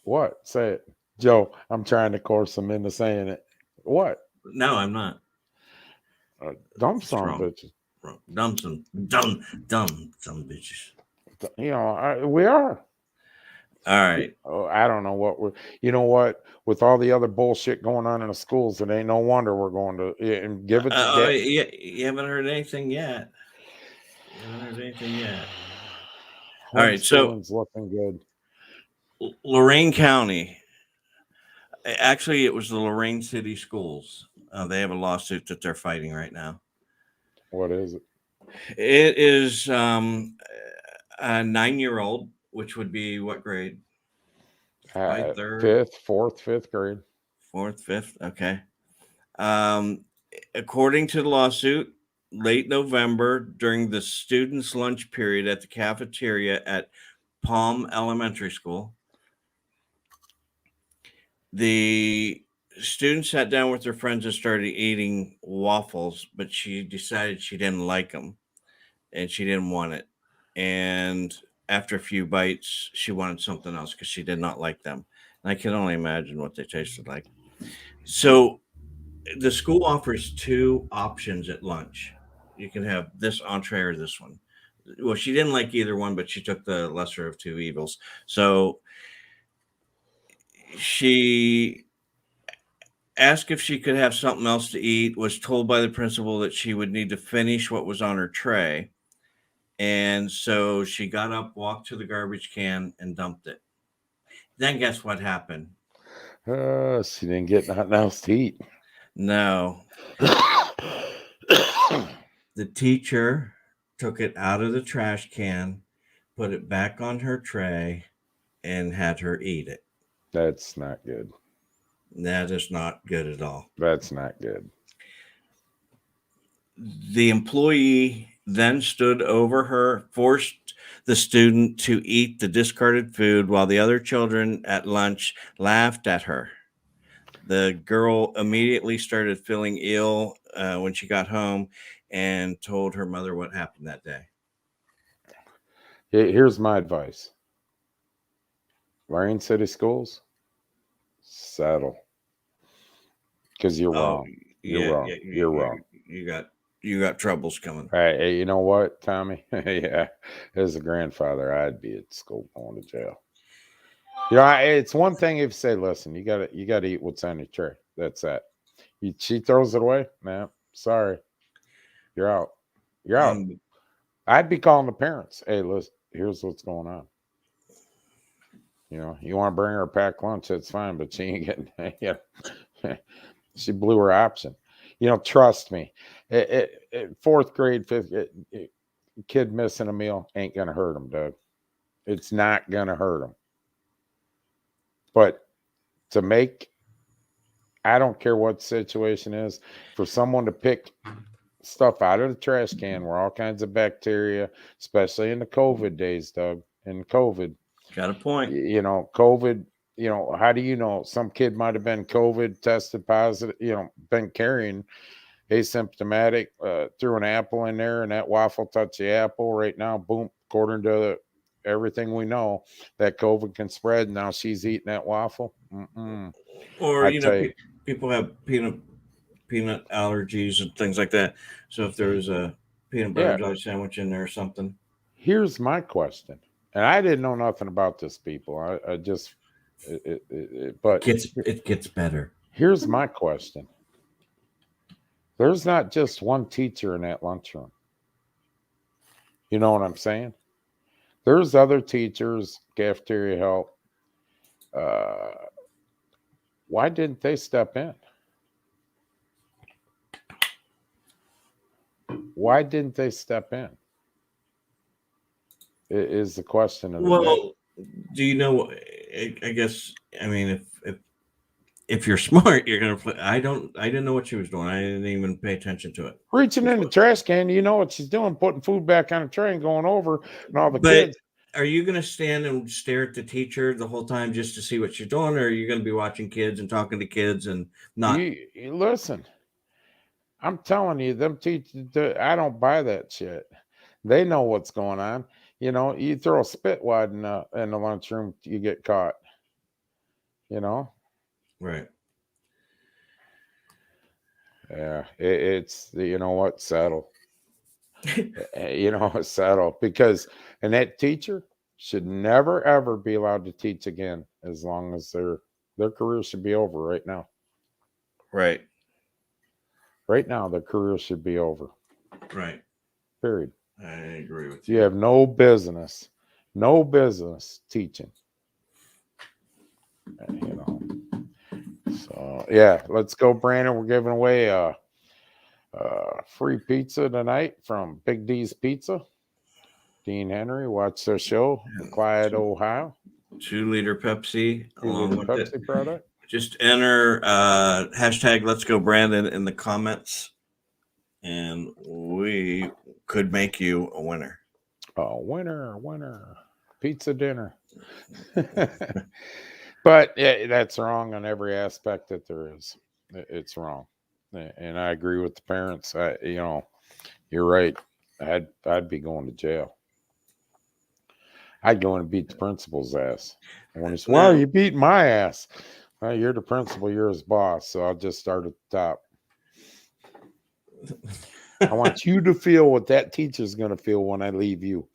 What? Say it, Joe. I'm trying to coerce him into saying it. What? No, I'm not. Dumb son bitches. Dumb bitches. You know, we are. All right. Oh, I don't know what we're. You know what? With all the other bullshit going on in the schools, it ain't no wonder we're going to and give it. You haven't heard anything yet. All right, so looking good. Lorain County. Actually, it was the Lorain City Schools. They have a lawsuit that they're fighting right now. What is it? It is a 9-year-old, which would be what grade? Fifth grade. Fourth, fifth. Okay. According to the lawsuit, late November during the students' lunch period at the cafeteria at Palm Elementary School, the student sat down with her friends and started eating waffles, but she decided she didn't like them and she didn't want it. And after a few bites, she wanted something else because she did not like them. And I can only imagine what they tasted like. So the school offers 2 options at lunch. You can have this entree or this one. Well, she didn't like either one, but she took the lesser of 2 evils. So she asked if she could have something else to eat, was told by the principal that she would need to finish what was on her tray. And so she got up, walked to the garbage can, and dumped it. Then guess what happened? She didn't get nothing else to eat. No. The teacher took it out of the trash can, put it back on her tray, and had her eat it. That's not good. That is not good at all. That's not good. The employee then stood over her, forced the student to eat the discarded food while the other children at lunch laughed at her. The girl immediately started feeling ill when she got home and told her mother what happened that day. Here's my advice. Lorain City Schools, settle. Because you're wrong. You're wrong. You're wrong. You got troubles coming. Hey, you know what, Tommy? Yeah, as a grandfather, I'd be at school going to jail. It's one thing if you say, listen, you gotta eat what's on your tray. That's that. She throws it away. Nah, sorry. You're out. You're out. And I'd be calling the parents. Hey, listen, here's what's going on. You want to bring her a packed lunch, that's fine, but she ain't getting she blew her option. Trust me. Fourth grade, fifth kid missing a meal ain't gonna hurt him, Doug. It's not gonna hurt him. But I don't care what the situation is, for someone to pick stuff out of the trash can where all kinds of bacteria, especially in the COVID days, Doug, in COVID, got a point. COVID, how do you know? Some kid might have been COVID tested positive, been carrying asymptomatic, threw an apple in there, and that waffle touched the apple. Right now, boom, according to everything we know, that COVID can spread. Now she's eating that waffle. Or people have peanut allergies and things like that. So if there's a peanut butter and jelly sandwich in there or something. Here's my question, and I didn't know nothing about this, people. But it gets better. Here's my question. There's not just one teacher in that lunchroom. You know what I'm saying? There's other teachers, cafeteria help. Why didn't they step in? Why didn't they step in? Is the question of the day. Do you know? I guess, I mean, if you're smart, you're gonna play. I didn't know what she was doing. I didn't even pay attention to it. Reaching in the trash can, you know what she's doing, putting food back on the tray and going over, and all the kids. Are you gonna stand and stare at the teacher the whole time just to see what she's doing, or are you gonna be watching kids and talking to kids and not? You listen. I'm telling you, them teachers, I don't buy that shit. They know what's going on. You throw a spit wad in the lunchroom, you get caught. Right. Yeah, it's what, settle. Settle, because that teacher should never ever be allowed to teach again, as long as their career should be over right now. Right. Right now, their career should be over. Right. Period. I agree with you. You have no business teaching. So yeah, let's go, Brandon. We're giving away free pizza tonight from Big D's Pizza. Dean Henry, watch their show, Clyde, Ohio. 2-liter Pepsi along with Pepsi it. Product. Just enter hashtag Let's Go Brandon in the comments, and we could make you a winner. Oh, winner, pizza dinner. But yeah, that's wrong on every aspect that there is. It's wrong, and I agree with the parents. You're right. I'd be going to jail. I'd go and beat the principal's ass. And when he says, "Well, you beat my ass," well, you're the principal, you're his boss, so I'll just start at the top. I want you to feel what that teacher's going to feel when I leave you.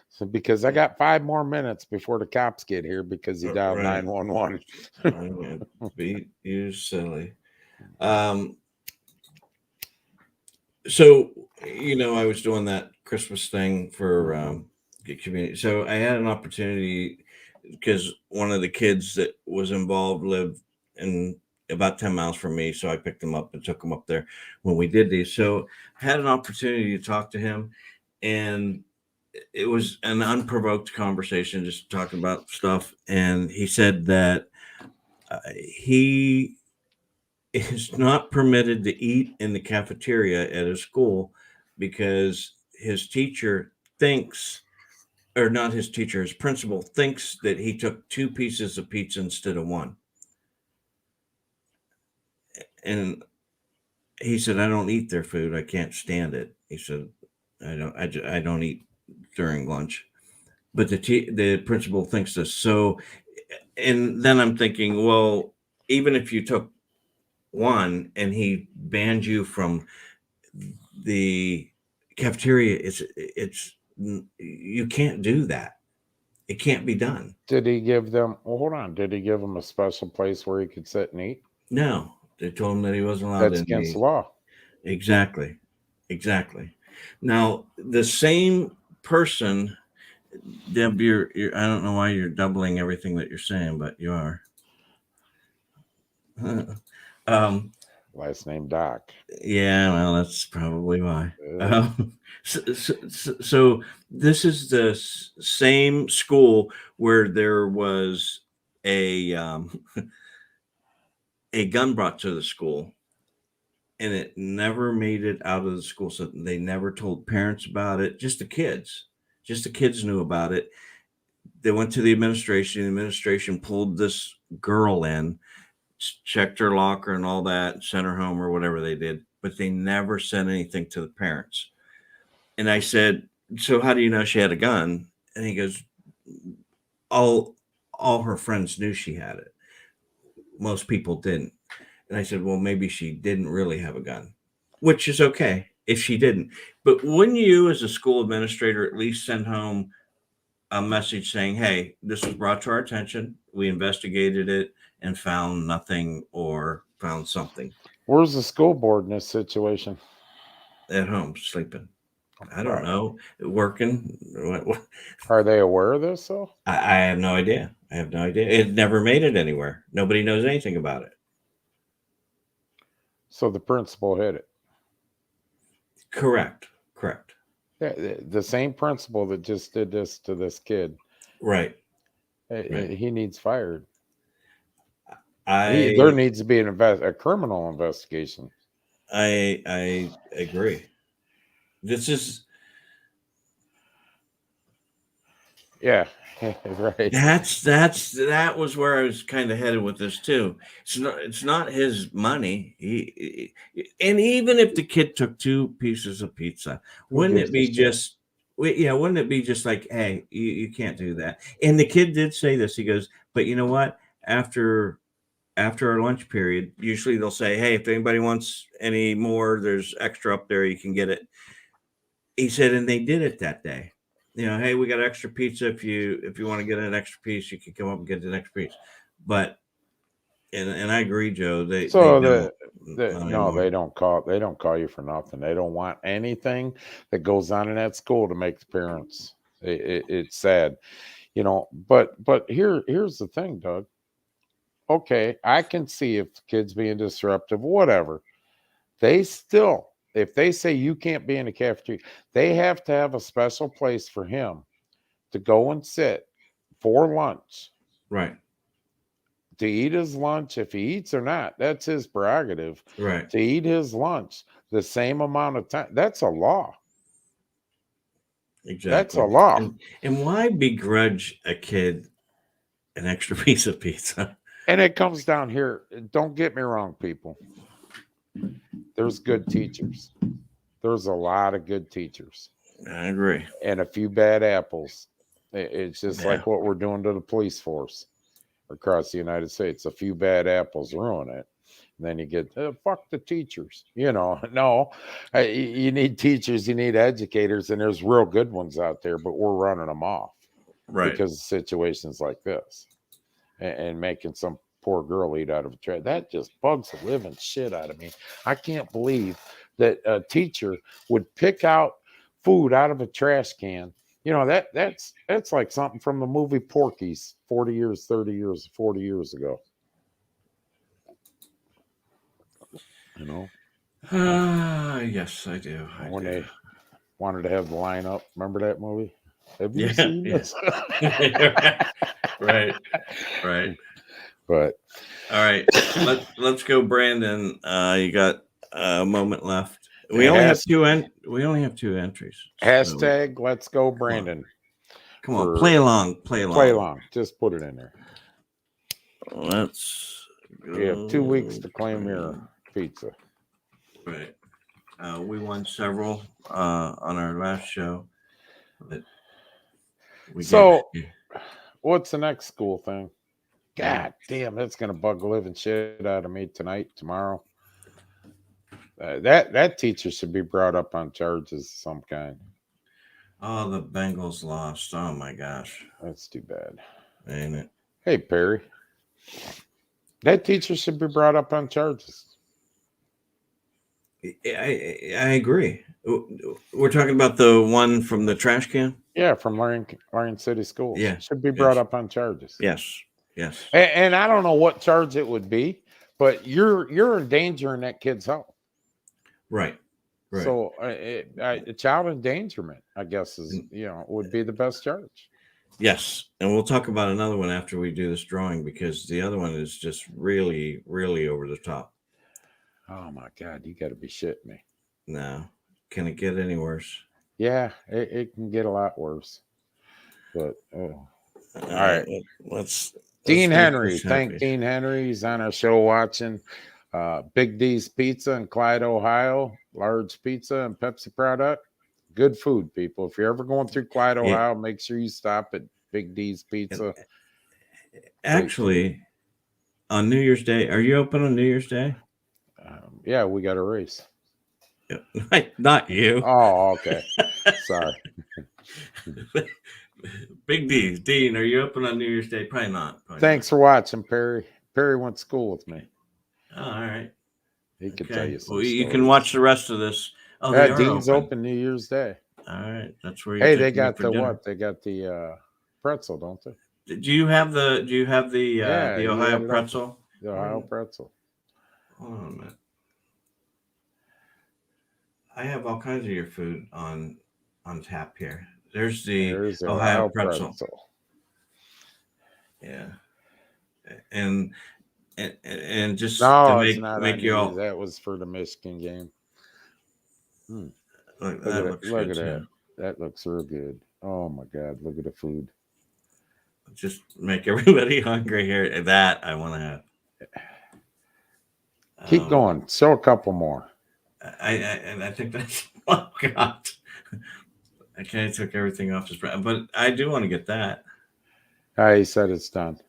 So, because I got 5 more minutes before the cops get here, because he dialed 911. I'm going to beat you silly. So, I was doing that Christmas thing for community. So I had an opportunity, because one of the kids that was involved lived in about 10 miles from me. So I picked him up and took him up there when we did these. So I had an opportunity to talk to him, and it was an unprovoked conversation, just talking about stuff. And he said that he is not permitted to eat in the cafeteria at his school because his teacher thinks, or not his teacher, his principal thinks that he took 2 pieces of pizza instead of 1. And he said, I don't eat their food. I can't stand it. He said, I don't eat during lunch. But the principal thinks this. So, and then I'm thinking, well, even if you took 1 and he banned you from the cafeteria, it's you can't do that. It can't be done. Did he give them? Well, hold on. Did he give them a special place where he could sit and eat? No, they told him that he wasn't allowed That's to against the eat. law. Exactly. Now, the same person, Deb, you're I don't know why you're doubling everything that you're saying, but you are. Last name Doc. Yeah, well, that's probably why. Uh, So this is the same school where there was a a gun brought to the school, and it never made it out of the school system. They never told parents about it. Just the kids. Just the kids knew about it. They went to the administration. The administration pulled this girl in, checked her locker and all that, sent her home or whatever they did, but they never said anything to the parents. And I said, "So how do you know she had a gun?" And he goes, all her friends knew she had it. Most people didn't. And I said, "Well, maybe she didn't really have a gun," which is okay if she didn't. But wouldn't you, as a school administrator, at least send home a message saying, "Hey, this was brought to our attention. We investigated it and found nothing or found something." Where's the school board in this situation? At home, sleeping. I don't know. Working. Are they aware of this though? I have no idea. It never made it anywhere. Nobody knows anything about it. So the principal hid it. Correct. Yeah, the same principal that just did this to this kid. Right. He needs fired. There There needs to be a criminal investigation. I agree. This is Yeah, right. that was where I was kind of headed with this too. It's not his money. And even if the kid took 2 pieces of pizza, wouldn't it be just like, "Hey, you can't do that." And the kid did say this. He goes, "But you know what? After our lunch period, usually they'll say, 'Hey, if anybody wants any more, there's extra up there. You can get it.'" He said, and they did it that day. "Hey, we got extra pizza. If you want to get an extra piece, you can come up and get an extra piece." But and I agree, Joe. They don't they don't call you for nothing. They don't want anything that goes on in that school to make the parents. It's sad, But here's the thing, Doug. Okay, I can see if the kid's being disruptive, whatever. They still, if they say you can't be in the cafeteria, they have to have a special place for him to go and sit for lunch. Right. To eat his lunch, if he eats or not, that's his prerogative. Right. To eat his lunch the same amount of time, that's a law. Exactly. That's a law. And why begrudge a kid an extra piece of pizza? And it comes down here. Don't get me wrong, people. There's good teachers. There's a lot of good teachers. I agree. And a few bad apples. It's just like what we're doing to the police force across the United States. A few bad apples ruin it. And then you get, fuck the teachers. No, you need teachers, you need educators, and there's real good ones out there, but we're running them off. Right. Because of situations like this. And making some poor girl eat out of a trash. That just bugs the living shit out of me. I can't believe that a teacher would pick out food out of a trash can. That's like something from the movie Porky's 40 years, 30 years, 40 years ago. Yes, I do. They wanted to have the line up. Remember that movie? Have you seen this? Right. But all right, let's go, Brandon. You got a moment left. We only have 2 entries. Hashtag let's go, Brandon. Come on, play along. Just put it in there. Let's go. You have 2 weeks to claim your pizza. Right. We won several on our last show. But what's the next school thing? God damn, that's gonna bug the living shit out of me tonight, tomorrow. That teacher should be brought up on charges of some kind. Oh, the Bengals lost. Oh my gosh. That's too bad. Ain't it? Hey, Perry. That teacher should be brought up on charges. I agree. We're talking about the one from the trash can? Yeah, from Lorain City Schools. Yeah. Should be brought up on charges. Yes. Yes. And I don't know what charge it would be, but you're endangering that kid's health. Right. Right. So child endangerment, I guess, is would be the best charge. Yes. And we'll talk about another one after we do this drawing because the other one is just really, really over the top. Oh my God, you got to be shitting me. No. Can it get any worse? Yeah, it can get a lot worse. But All right. Let's Dean make Henry, this thank happy. Dean Henry. He's on our show watching. Big D's Pizza in Clyde, Ohio. Large pizza and Pepsi product. Good food, people. If you're ever going through Clyde, Ohio, make sure you stop at Big D's Pizza. Actually, on New Year's Day, are you open on New Year's Day? Yeah, we got a race. Not you. Oh, okay. Sorry. Big D. Dean, are you open on New Year's Day? Probably not. Thanks for watching, Perry. Perry went to school with me. Oh, all right. He could tell you some Well, you can stories. watch the rest of this. Oh, Yeah, they are Dean's open. open New Year's Day. All right, that's where. Hey, they got the what? They got the pretzel, don't they? Do you have the? Do you have the Yeah, the you Ohio had it up. pretzel? The Ohio pretzel. Hold on a minute. I have all kinds of your food on tap here. There's the Ohio pretzel. Yeah, and just No, to it's not make on you all. That was for the Michigan game. Look, Look that at looks it. Look good at too. that. That looks real good. Oh my God! Look at the food. Just make everybody hungry here. That I want to have. Keep going. Show a couple more. I think that's oh God. Okay, I took everything off his brand, but I do want to get that. He said it's done.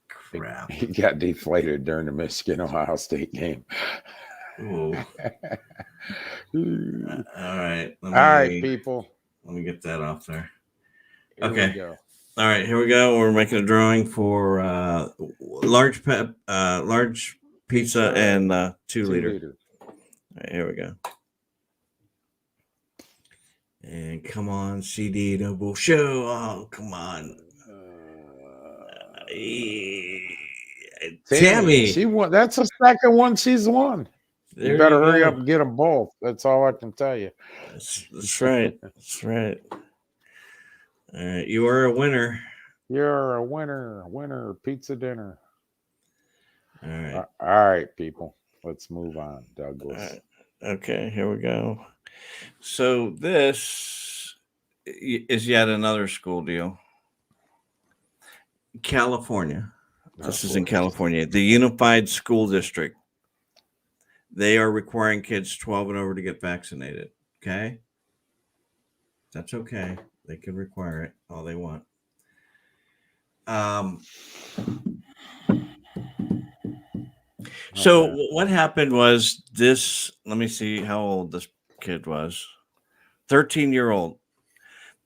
Crap. He got deflated during the Michigan Ohio State game. Ooh. All right. All right, people. Let me get that off there. Here Okay. we go. All right, here we go. We're making a drawing for large pizza and 2-liter. All right, here we go. And come on, C&D No Bull Show. Oh, come on. Tammy. She won. That's the second one she's won. You better hurry up and get them both. That's all I can tell you. That's right. That's right. All right. You are a winner. You're a winner. Winner. Pizza dinner. All right. All right, people. Let's move on, Douglas. Okay. Here we go. So this is yet another school deal. California. This is in California. The Unified School District. They are requiring kids 12 and over to get vaccinated. Okay. That's okay. They can require it all they want. So what happened was this, let me see how old this kid was. 13-year-old.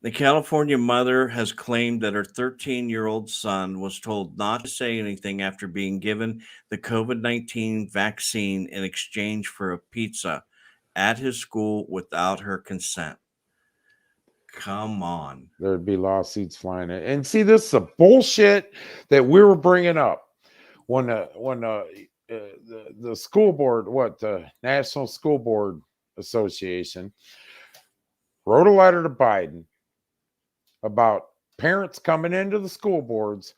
The California mother has claimed that her 13-year-old son was told not to say anything after being given the COVID-19 vaccine in exchange for a pizza at his school without her consent. Come on. There'd be lawsuits flying in. And see, this is a bullshit that we were bringing up when the school board, the National School Board Association, wrote a letter to Biden about parents coming into the school boards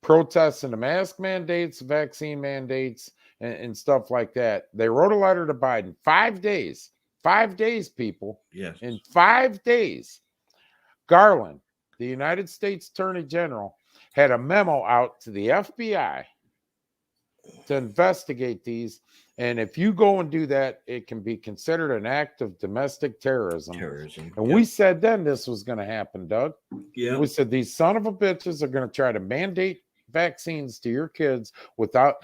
protesting the mask mandates, vaccine mandates, and stuff like that. They wrote a letter to Biden. 5 days, people. Yes. In 5 days, Garland, the United States Attorney General, had a memo out to the FBI to investigate these. And if you go and do that, it can be considered an act of domestic terrorism. And we said then this was going to happen, Doug. Yeah. We said these son of a bitches are going to try to mandate vaccines to your kids without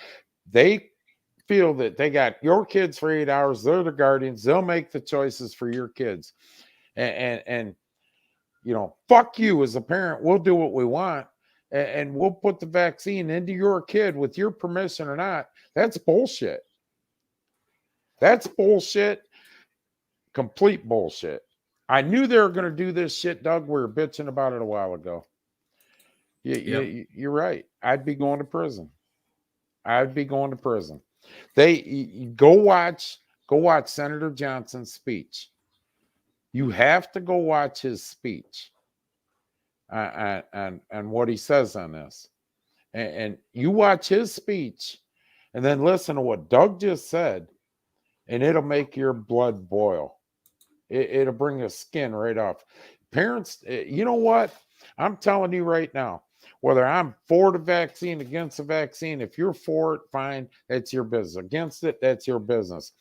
they feel that they got your kids for 8 hours. They're the guardians. They'll make the choices for your kids. and fuck you as a parent. We'll do what we want, and we'll put the vaccine into your kid with your permission or not. That's bullshit. That's bullshit. Complete bullshit. I knew they were going to do this shit, Doug. We were bitching about it a while ago. You're right. I'd be going to prison. They go watch Senator Johnson's speech. You have to go watch his speech and what he says on this. And you watch his speech and then listen to what Doug just said, and it'll make your blood boil. It'll bring the skin right off. Parents, you know what? I'm telling you right now, whether I'm for the vaccine, against the vaccine, if you're for it, fine, that's your business. Against it, that's your business.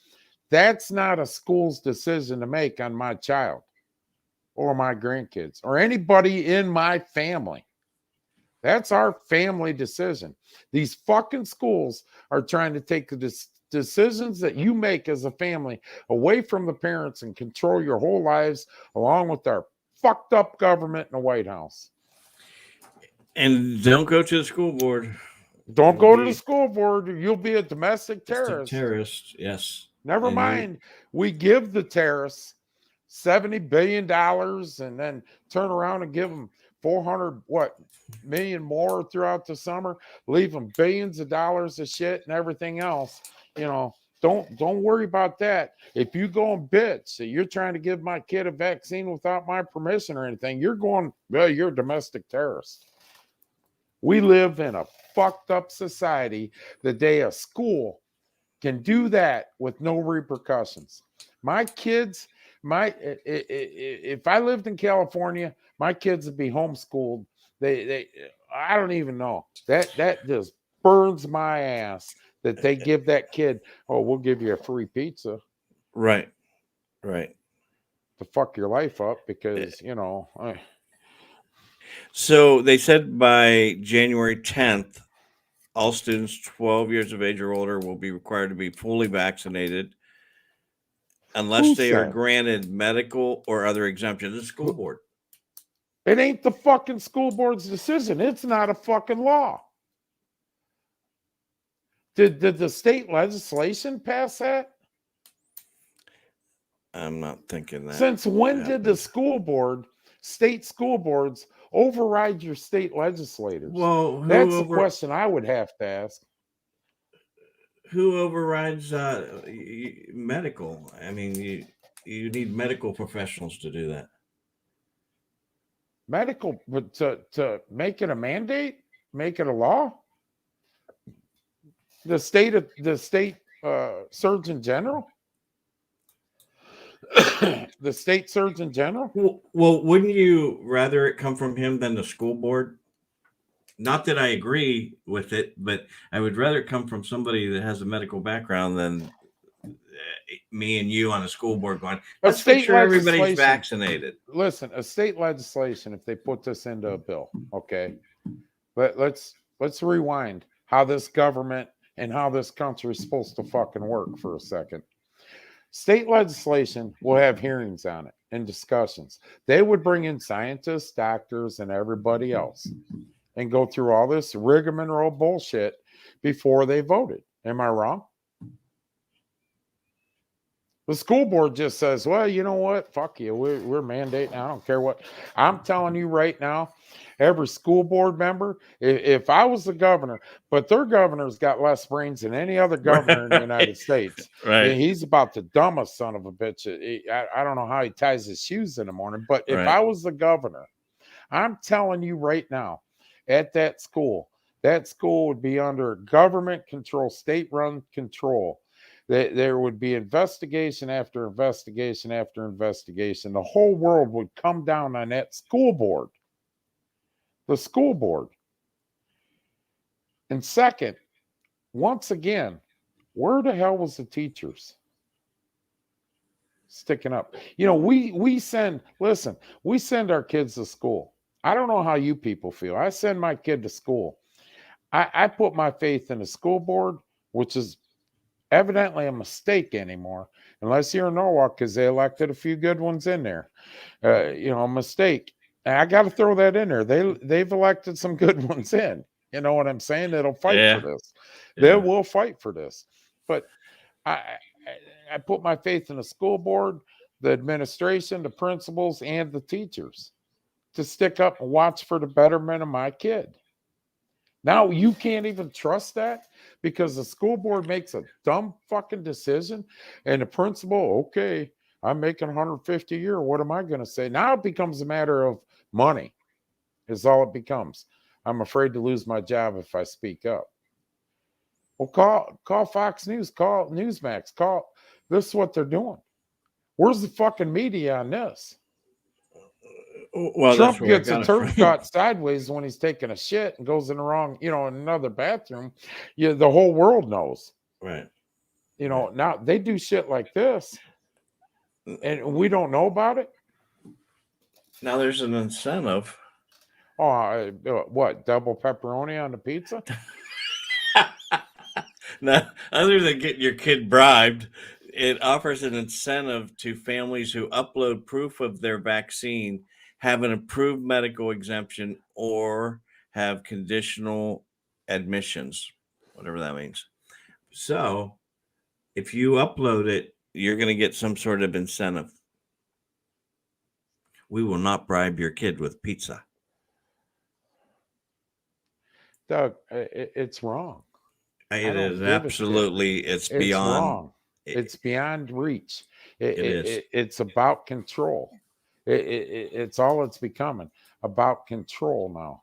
That's not a school's decision to make on my child or my grandkids or anybody in my family. That's our family decision. These fucking schools are trying to take the decisions that you make as a family away from the parents and control your whole lives, along with our fucked up government in the White House. And don't go to the school board. Don't go to the school board. You'll be a domestic terrorist. Yes. Never mind. We give the terrorists $70 billion and then turn around and give them 400 million more throughout the summer, leave them billions of dollars of shit and everything else. Don't worry about that. If you go and bitch that you're trying to give my kid a vaccine without my permission or anything, you're a domestic terrorist. We live in a fucked up society the day a school can do that with no repercussions. My kids, if I lived in California, my kids would be homeschooled. I don't even know. That just burns my ass that they give that kid, we'll give you a free pizza. Right. To fuck your life up because, So they said by January 10th, all students 12 years of age or older will be required to be fully vaccinated unless they are granted medical or other exemptions. The school board. It ain't the fucking school board's decision. It's not a fucking law. Did the state legislation pass that? I'm not thinking that. Since when did the state school boards override your state legislators? Well, that's the question I would have to ask. Who overrides medical? I mean, you need medical professionals to do that. Medical, but to make it a mandate, make it a law. The state surgeon general. The state surgeon general. Well, wouldn't you rather it come from him than the school board? Not that I agree with it, but I would rather it come from somebody that has a medical background than me and you on a school board going, let's make sure everybody's vaccinated. Listen, a state legislation, if they put this into a bill, okay, let's rewind how this government and how this country is supposed to fucking work for a second. State legislation will have hearings on it and discussions. They would bring in scientists, doctors, and everybody else and go through all this rigmarole bullshit before they voted. Am I wrong? The school board just says, well, you know what? Fuck you. We're mandating. I don't care what. I'm telling you right now, every school board member, if I was the governor, but their governor's got less brains than any other governor in the United States. Right. He's about the dumbest son of a bitch. I don't know how he ties his shoes in the morning, but if I was the governor, I'm telling you right now, at that school would be under government control, state-run control. There would be investigation after investigation after investigation. The whole world would come down on that school board. The school board. And second, once again, where the hell was the teachers? Sticking up. We send our kids to school. I don't know how you people feel. I send my kid to school. I put my faith in the school board, which is evidently a mistake anymore, unless you're in Norwalk, because they elected a few good ones in there. A mistake. And I got to throw that in there. They've elected some good ones in. You know what I'm saying? That'll fight for this. They Yeah. will fight for this. But I put my faith in the school board, the administration, the principals, and the teachers to stick up and watch for the betterment of my kid. Now you can't even trust that because the school board makes a dumb fucking decision, and the principal, okay, I'm making 150 a year. What am I going to say? Now it becomes a matter of money. Is all it becomes. I'm afraid to lose my job if I speak up. Well, call Fox News, call Newsmax, call. This is what they're doing. Where's the fucking media on this? Well, Trump that's where I gets a got it turd from. cut sideways when he's taking a shit and goes in the wrong, in another bathroom. The whole world knows. Right. Now they do shit like this, and we don't know about it. Now there's an incentive. Oh, what? Double pepperoni on the pizza? Now, other than getting your kid bribed, it offers an incentive to families who upload proof of their vaccine, have an approved medical exemption, or have conditional admissions, whatever that means. So if you upload it, you're going to get some sort of incentive. We will not bribe your kid with pizza. Doug, it's wrong. It don't is give a shit. absolutely, it's It's beyond. wrong. It's beyond reach. It is. It's about control. It's all it's becoming, about control now.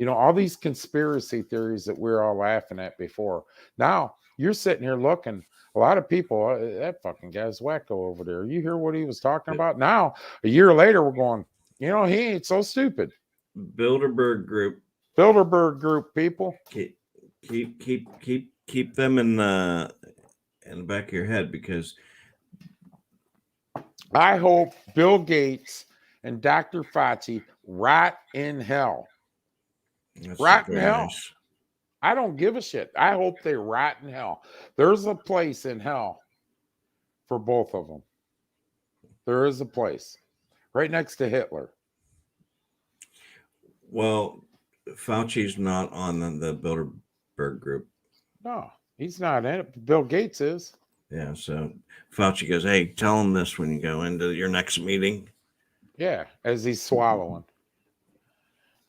All these conspiracy theories that we're all laughing at before. Now you're sitting here looking. A lot of people, that fucking guy's wacko over there. You hear what he was talking about? Now, a year later, we're going, he ain't so stupid. Bilderberg Group. Bilderberg Group people. Keep them in the back of your head, because I hope Bill Gates and Dr. Fauci rot in hell. Rot in hell. Nice. I don't give a shit. I hope they rot in hell. There's a place in hell for both of them. There is a place right next to Hitler. Well, Fauci's not on the Bilderberg Group. No, he's not in it. Bill Gates is. Yeah, so Fauci goes, hey, tell him this when you go into your next meeting. Yeah, as he's swallowing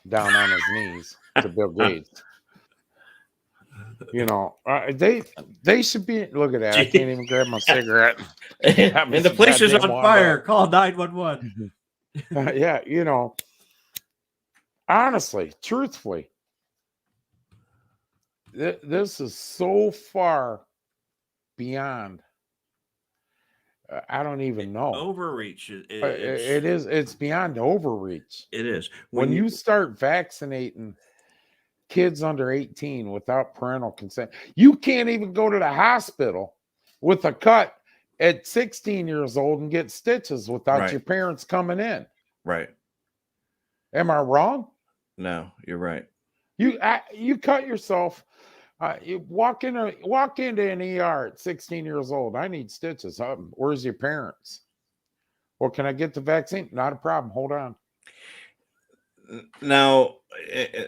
down on his knees to Bill Gates. They should be. Look at that. I can't even grab my cigarette. And the place is on fire. Call 911. Yeah, honestly, truthfully, this is so far beyond. I don't even know. Overreach. It is. It's beyond overreach. It is. When you start vaccinating kids under 18 without parental consent, you can't even go to the hospital with a cut at 16 years old and get stitches without your parents coming in. Right. Am I wrong? No, you're right. You cut yourself. You walk into an ER at 16 years old. I need stitches. Where's your parents? Well, can I get the vaccine? Not a problem. Hold on. Now,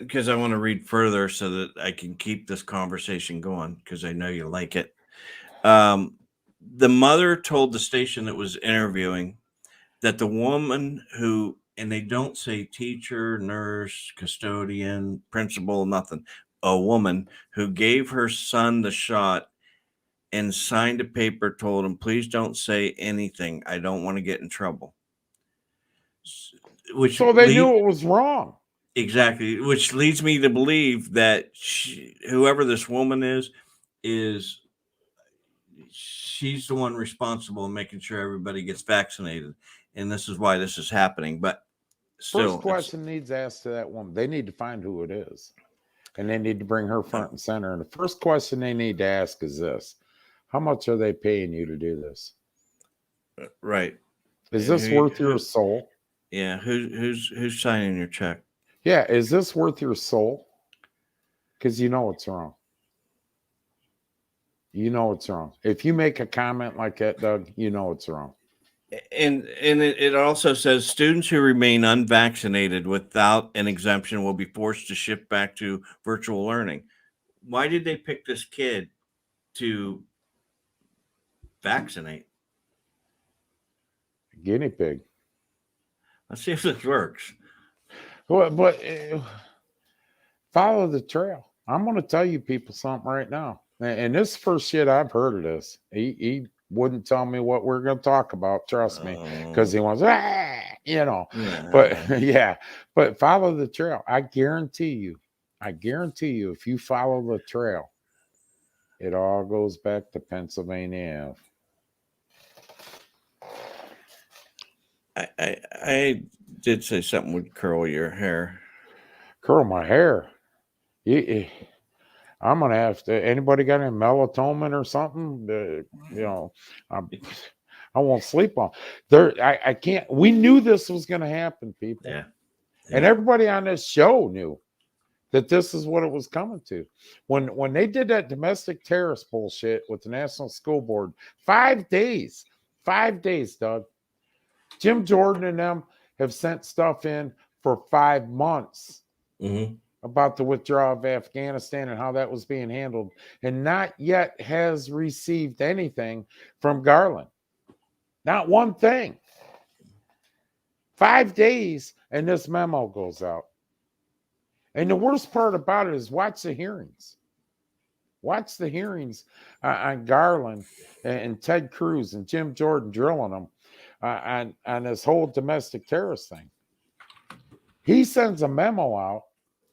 because I want to read further so that I can keep this conversation going, because I know you like it. The mother told the station that was interviewing that the woman who, and they don't say teacher, nurse, custodian, principal, nothing, a woman who gave her son the shot and signed a paper, told him, please don't say anything. I don't want to get in trouble. So they knew it was wrong. Exactly. Which leads me to believe that whoever this woman is she's the one responsible in making sure everybody gets vaccinated. And this is why this is happening. But still, first question needs asked to that woman. They need to find who it is. And they need to bring her front and center. And the first question they need to ask is this: how much are they paying you to do this? Right. Is this worth your soul? Yeah. Who's signing your check? Yeah. Is this worth your soul? Because you know it's wrong. You know it's wrong. If you make a comment like that, Doug, you know it's wrong. And it also says students who remain unvaccinated without an exemption will be forced to shift back to virtual learning. Why did they pick this kid to vaccinate? Guinea pig. Let's see if this works. Well, but follow the trail. I'm going to tell you people something right now. And this is the first shit I've heard of this. He wouldn't tell me what we're going to talk about. Trust me, because he wants, you know. Yeah. But yeah, but follow the trail. I guarantee you, if you follow the trail, it all goes back to Pennsylvania Ave. I did say something would curl your hair. Curl my hair. I'm gonna have to. Anybody got any melatonin or something? You know, I won't sleep on there. I can't. We knew this was gonna happen, people. Yeah. And everybody on this show knew that this is what it was coming to. When they did that domestic terrorist bullshit with the National School Board, 5 days, Doug. Jim Jordan and them have sent stuff in for 5 months. Mm-hmm. About the withdrawal of Afghanistan and how that was being handled, and not yet has received anything from Garland. Not one thing. 5 days, and this memo goes out. And the worst part about it is watch the hearings. Watch the hearings on Garland and Ted Cruz and Jim Jordan drilling them on this whole domestic terrorist thing. He sends a memo out.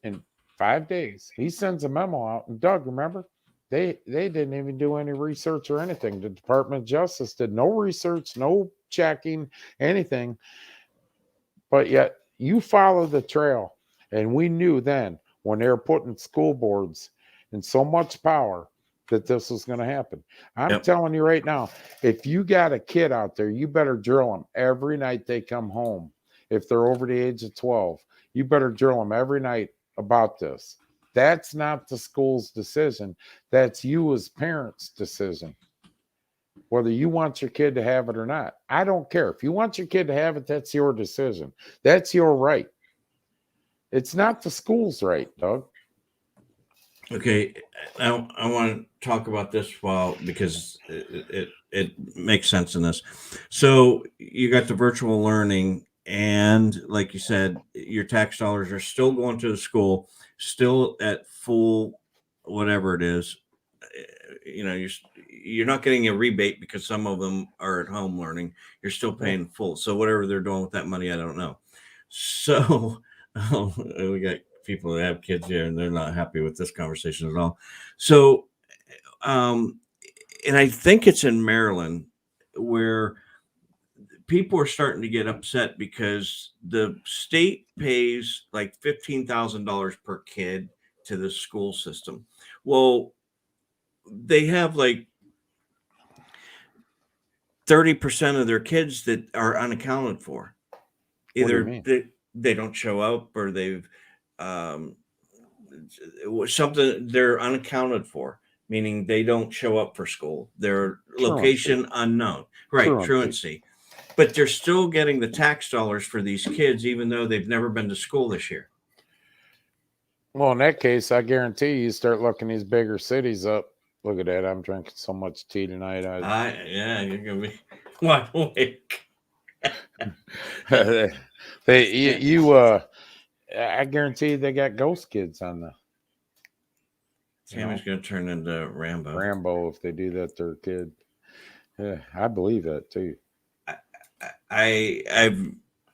In 5 days, he sends a memo out. And Doug, remember, they didn't even do any research or anything. The Department of Justice did no research, no checking, anything. But yet you follow the trail. And we knew then when they were putting school boards in so much power that this was going to happen. I'm telling you right now, if you got a kid out there, you better drill them every night they come home. If they're over the age of 12, you better drill them every night about this. That's not the school's decision. That's you as parents' decision. Whether you want your kid to have it or not. I don't care. If you want your kid to have it, that's your decision. That's your right. It's not the school's right, Doug. Okay, I want to talk about this because it makes sense in this. So you got the virtual learning, and like you said, your tax dollars are still going to the school, still at full whatever it is. You know, you're not getting a rebate because some of them are at home learning. You're still paying full. So whatever they're doing with that money, I don't know. So we got people that have kids here and they're not happy with this conversation at all. So, and I think it's in Maryland where people are starting to get upset because the state pays like $15,000 per kid to the school system. Well, they have like 30% of their kids that are unaccounted for. Either they don't show up or they've something they're unaccounted for, meaning they don't show up for school. Their location unknown. Right, truancy. But they're still getting the tax dollars for these kids, even though they've never been to school this year. Well, in that case, I guarantee you start looking these bigger cities up. Look at that. I'm drinking so much tea tonight. Yeah, you're going to be wide awake. I guarantee they got ghost kids on the. Tammy's going to turn into Rambo. Rambo, if they do that to their kid. Yeah, I believe that too. I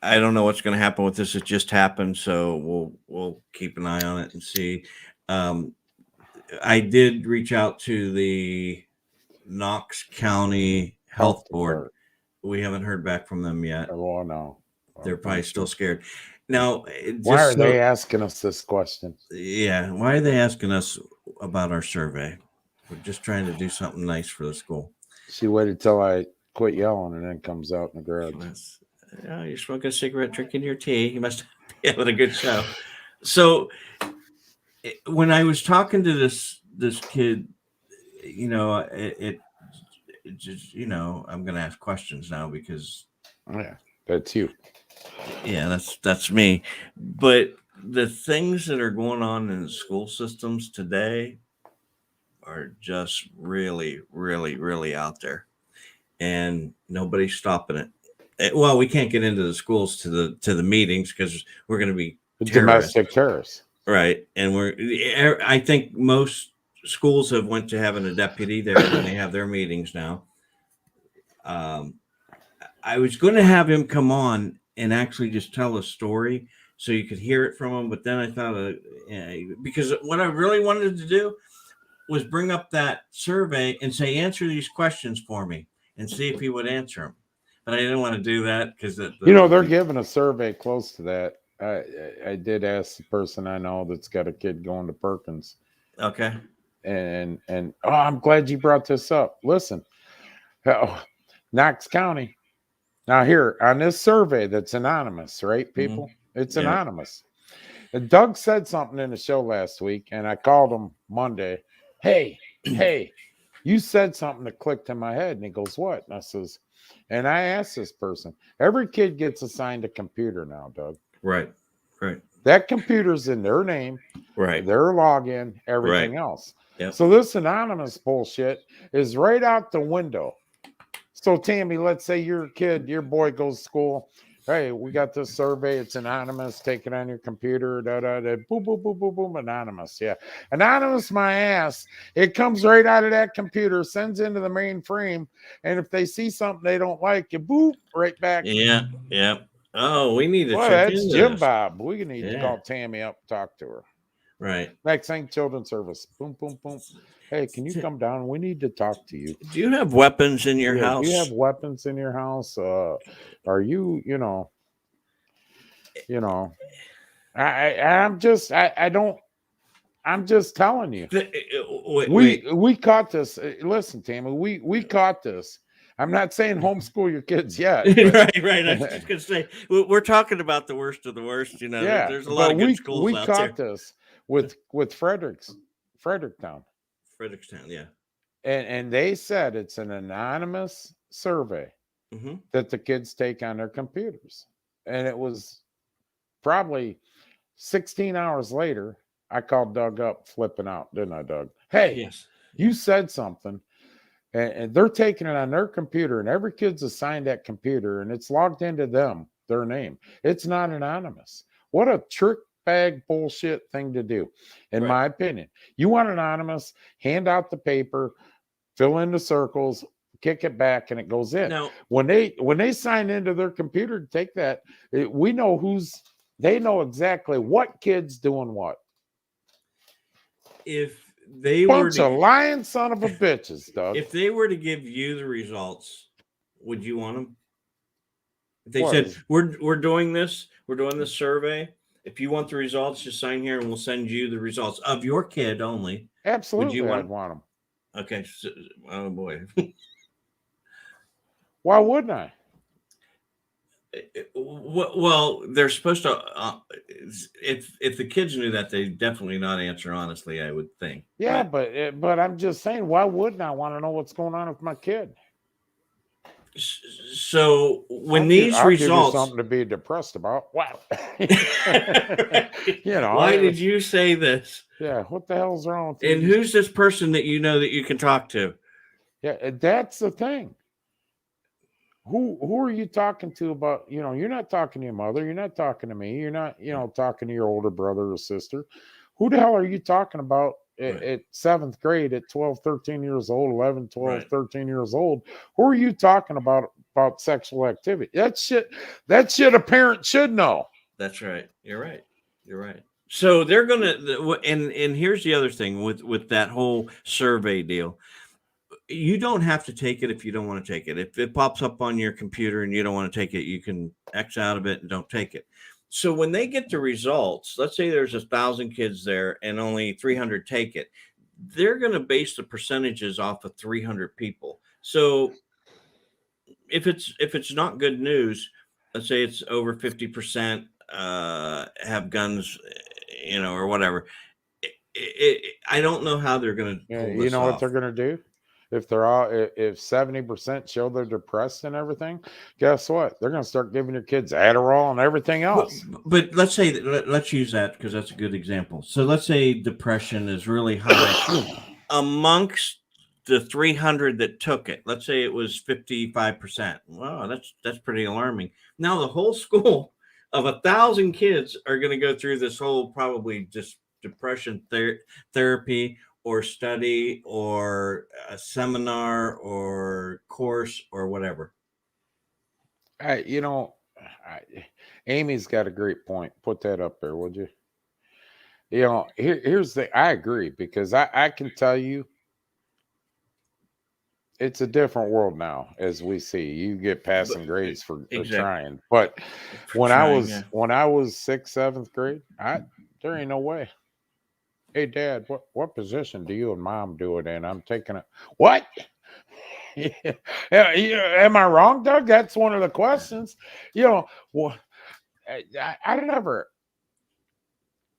don't know what's going to happen with this. It just happened, so we'll keep an eye on it and see. I did reach out to the Knox County Health Board. We haven't heard back from them yet. Oh no, they're probably still scared. Now, why are they asking us this question? Yeah, why are they asking us about our survey? We're just trying to do something nice for the school. She waited till I quit yelling and then comes out in the garage. You're smoking a cigarette, drinking your tea. You must be having a good show. So when I was talking to this kid, it just, I'm going to ask questions now because Yeah, that's you. yeah, that's me. But the things that are going on in the school systems today are just really, really, really out there, and nobody's stopping it. Well, we can't get into the schools to the meetings because we're going to be terrorists, Domestic terrorists. right? And I think most schools have went to having a deputy there when they have their meetings now. I was going to have him come on and actually just tell a story so you could hear it from him, but then I thought, because what I really wanted to do was bring up that survey and say, answer these questions for me and see if he would answer them. But I didn't want to do that because they're giving a survey close to that. I did ask the person I know that's got a kid going to Perkins. Okay. And I'm glad you brought this up. Listen, Knox County. Now here on this survey that's anonymous, right, people? Mm-hmm. It's anonymous. And Doug said something in the show last week, and I called him Monday. Hey, you said something that clicked in my head. And he goes, what? And I says, and I asked this person, every kid gets assigned a computer now, Doug. Right. That computer's in their name, right? Their login, everything else. Yep. So this anonymous bullshit is right out the window. So Tammy, let's say your boy goes to school. Hey, we got this survey. It's anonymous. Take it on your computer. Boom, boom, boom, boom, boom. Anonymous. Yeah. Anonymous, my ass. It comes right out of that computer, sends into the mainframe. And if they see something they don't like, you boop right back. Yeah. Oh, we need to check that's into Jim this. Bob. We need to call Tammy up and talk to her. Right. Next thing, children's service. Boom, boom, boom. Hey, can you come down? We need to talk to you. Do you have weapons in your house? Do you have weapons in your house? Are you, I'm just telling you. We caught this. Listen, Tammy, we caught this. I'm not saying homeschool your kids yet. Right. I was just going to say, we're talking about the worst of the worst. Yeah, there's a lot of good schools out there. We caught this with Fredericktown, yeah. And they said it's an anonymous survey that the kids take on their computers. And it was probably 16 hours later, I called Doug up flipping out, didn't I, Doug? Hey, yes. You said something. And they're taking it on their computer, and every kid's assigned that computer, and it's logged into them, their name. It's not anonymous. What a trick bag bullshit thing to do, in my opinion. You want anonymous, hand out the paper, fill in the circles, kick it back, and it goes in. Now, when they sign into their computer to take that, we know they know exactly what kid's doing what. If they bunch of lying son of a bitches, Doug. If they were to give you the results, would you want them? If they said, we're doing this survey. If you want the results, just sign here and we'll send you the results of your kid only. Absolutely, I'd want them. Okay. So, oh boy. Why wouldn't I? Well, they're supposed to. If the kids knew that, they definitely not answer honestly. I would think. Yeah, but I'm just saying, why wouldn't I want to know what's going on with my kid? So when these results, give you something to be depressed about. Wow. Why did you say this? Yeah. What the hell's wrong with you? And who's this person that you know that you can talk to? Yeah, that's the thing. Who are you talking to about, you're not talking to your mother. You're not talking to me. You're not, talking to your older brother or sister. Who the hell are you talking about at 7th grade at 12, 13 years old, 11, 12, 13 years old? Who are you talking about sexual activity? That shit a parent should know. That's right. You're right. So they're going to, and here's the other thing with that whole survey deal. You don't have to take it if you don't want to take it. If it pops up on your computer and you don't want to take it, you can X out of it and don't take it. So when they get the results, let's say there's 1,000 kids there and only 300 take it. They're going to base the percentages off of 300 people. So if it's not good news, let's say it's over 50% have guns, or whatever. I don't know how they're going to Yeah, pull you this know what off. they're gonna do? If they're all if 70% show they're depressed and everything, guess what? They're gonna start giving your kids Adderall and everything else. But let's say let's use that because that's a good example. So let's say depression is really high amongst the 300 that took it. Let's say it was 55%. Wow, that's pretty alarming. Now the whole school of 1,000 kids are going to go through this whole probably just depression therapy or study or a seminar or course or whatever. You know, Amy's got a great point. Put that up there, would you? You know, here's the. I agree because I can tell you, it's a different world now, as we see. You get passing grades for Exactly. trying, but when trying, I was 6th, 7th grade, there ain't no way. Hey, Dad, what position do you and Mom do it in? I'm taking it. What? Yeah, am I wrong, Doug? That's one of the questions. You know, well, I never.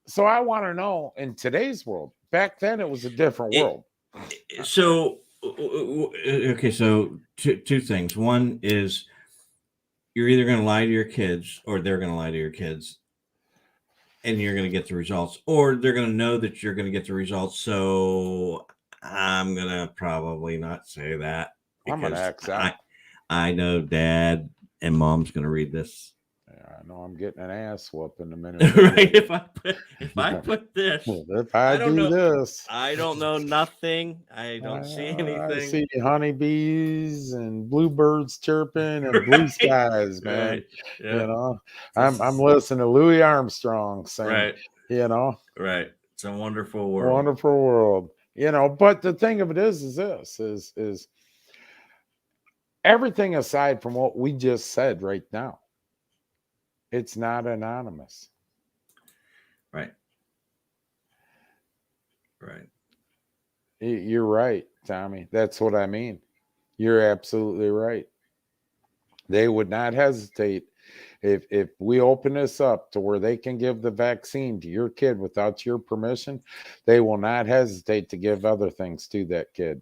So I want to know in today's world. Back then, it was a different world. So okay, so two things. One is you're either going to lie to your kids or they're going to lie to your kids and you're going to get the results, or they're going to know that you're going to get the results. So I'm going to probably not say that I'm gonna X out. I know Dad and Mom's going to read this. Yeah, I know I'm getting an ass whoop in a minute. Right? If I put this, if I don't do know. this, I don't know nothing. I don't see anything. I see honeybees and bluebirds chirping and blue skies, man. Right. Yeah. You know, I'm listening to Louis Armstrong sing. Right. You know, right. It's a wonderful world. Wonderful world. You know, but the thing of it is this is everything aside from what we just said right now. It's not anonymous. Right. Right. You're right, Tommy. That's what I mean. You're absolutely right. They would not hesitate if we open this up to where they can give the vaccine to your kid without your permission. They will not hesitate to give other things to that kid.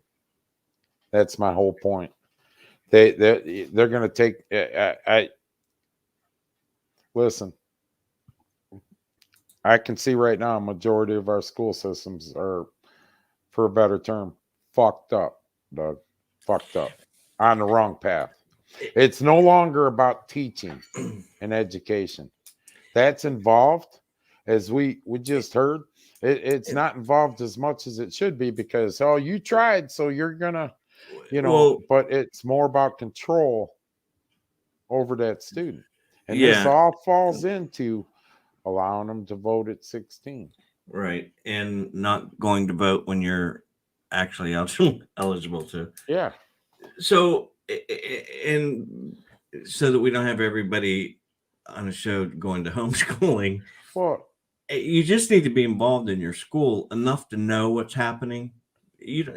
That's my whole point. They're going to take. Listen. I can see right now a majority of our school systems are, for a better term, fucked up, Doug. Fucked up. On the wrong path. It's no longer about teaching and education. That's involved, as we just heard. It's not involved as much as it should be because, oh, you tried, so you're going to, you know, but it's more about control over that student. And this all falls into allowing them to vote at 16. Right. And not going to vote when you're actually eligible to. Yeah. So, and so that we don't have everybody on a show going to homeschooling, well, you just need to be involved in your school enough to know what's happening.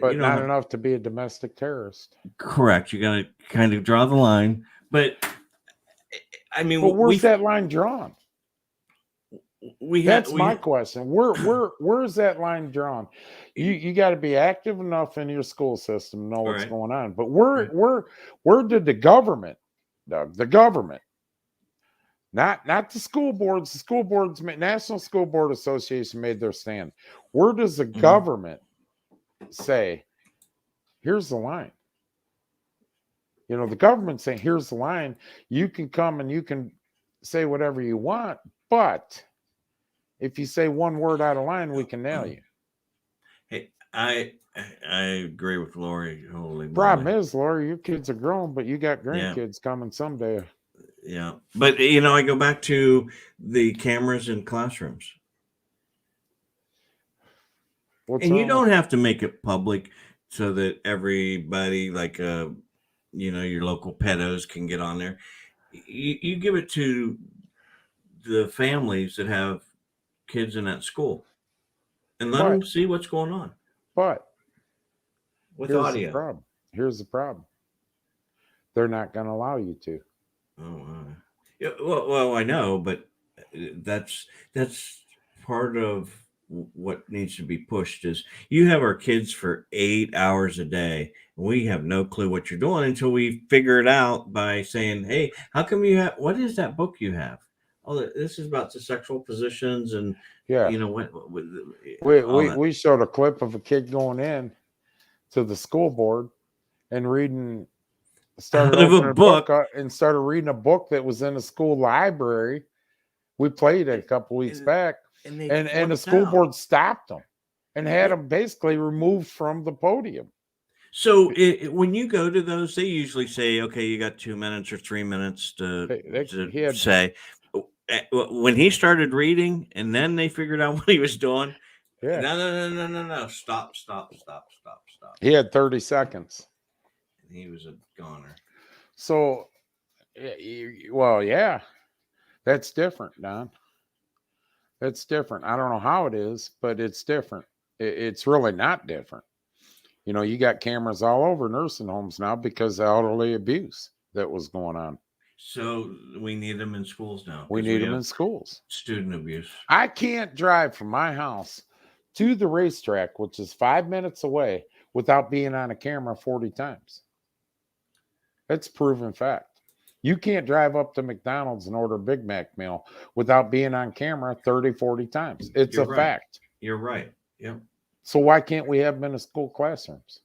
But not enough to be a domestic terrorist. Correct. You got to kind of draw the line. But I mean, but where's that line drawn? That's my question. Where's that line drawn? You got to be active enough in your school system to know what's going on. But where did the government, Doug, the government, not the school boards, National School Board Association made their stand. Where does the government say, here's the line? You know, the government saying, here's the line. You can come and you can say whatever you want, but if you say one word out of line, we can nail you. Hey, I agree with Lori. Holy problem is, Lori, your kids are grown, but you got grandkids coming someday. Yeah. But, you know, I go back to the cameras in classrooms. You don't have to make it public so that everybody, like, you know, your local pedos can get on there. You give it to the families that have kids in that school and let them see what's going on. But with audio. Here's the problem. They're not going to allow you to. Oh, yeah. Well, I know, but that's part of what needs to be pushed is you have our kids for 8 hours a day. And we have no clue what you're doing until we figure it out by saying, hey, how come you have, what is that book you have? Oh, this is about the sexual positions and, Yeah. you know, what We showed a clip of a kid going in to the school board and reading, started Out of a opening book. up and started reading a book that was in a school library. We played it a couple weeks back, and the school board stopped them and had them basically removed from the podium. So when you go to those, they usually say, okay, you got 2 minutes or 3 minutes to say. When he started reading and then they figured out what he was doing, Yeah. No. Stop. He had 30 seconds. And he was a goner. So, well, yeah, that's different, Don. That's different. I don't know how it is, but it's different. It's really not different. You know, you got cameras all over nursing homes now because of elderly abuse that was going on. So we need them in schools now. We need them in schools. Student abuse. I can't drive from my house to the racetrack, which is 5 minutes away, without being on a camera 40 times. That's proven fact. You can't drive up to McDonald's and order a Big Mac meal without being on camera 30, 40 times. It's a fact. You're right. Yep. So why can't we have them in the school classrooms?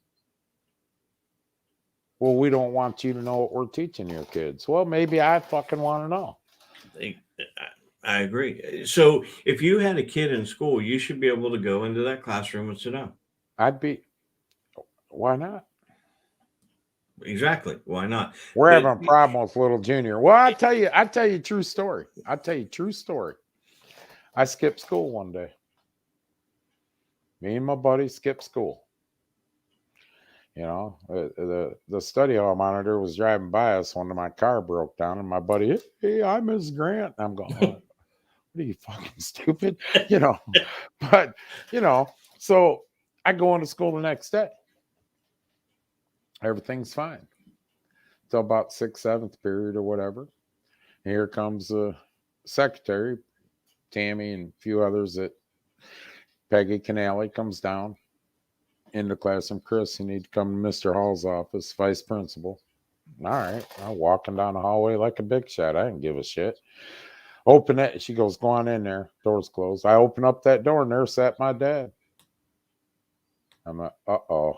Well, we don't want you to know what we're teaching your kids. Well, maybe I fucking want to know. I agree. So if you had a kid in school, you should be able to go into that classroom and sit down. Why not? Exactly. Why not? We're having a problem with little Junior. Well, I tell you a true story. I skipped school one day. Me and my buddy skipped school. You know, the study hall monitor was driving by us when my car broke down, and my buddy, hey, I'm Miss Grant. I'm going, what are you, fucking stupid? You know, but, you know, so I go into school the next day. Everything's fine. Till about 6th, 7th period or whatever. And here comes the secretary, Tammy, and a few others that Peggy Canale comes down in the classroom. Chris, you need to come to Mr. Hall's office, vice principal. All right. I'm walking down the hallway like a big shot. I didn't give a shit. Open it. She goes, go on in there. Door's closed. I open up that door and there sat my dad. I'm like, uh-oh.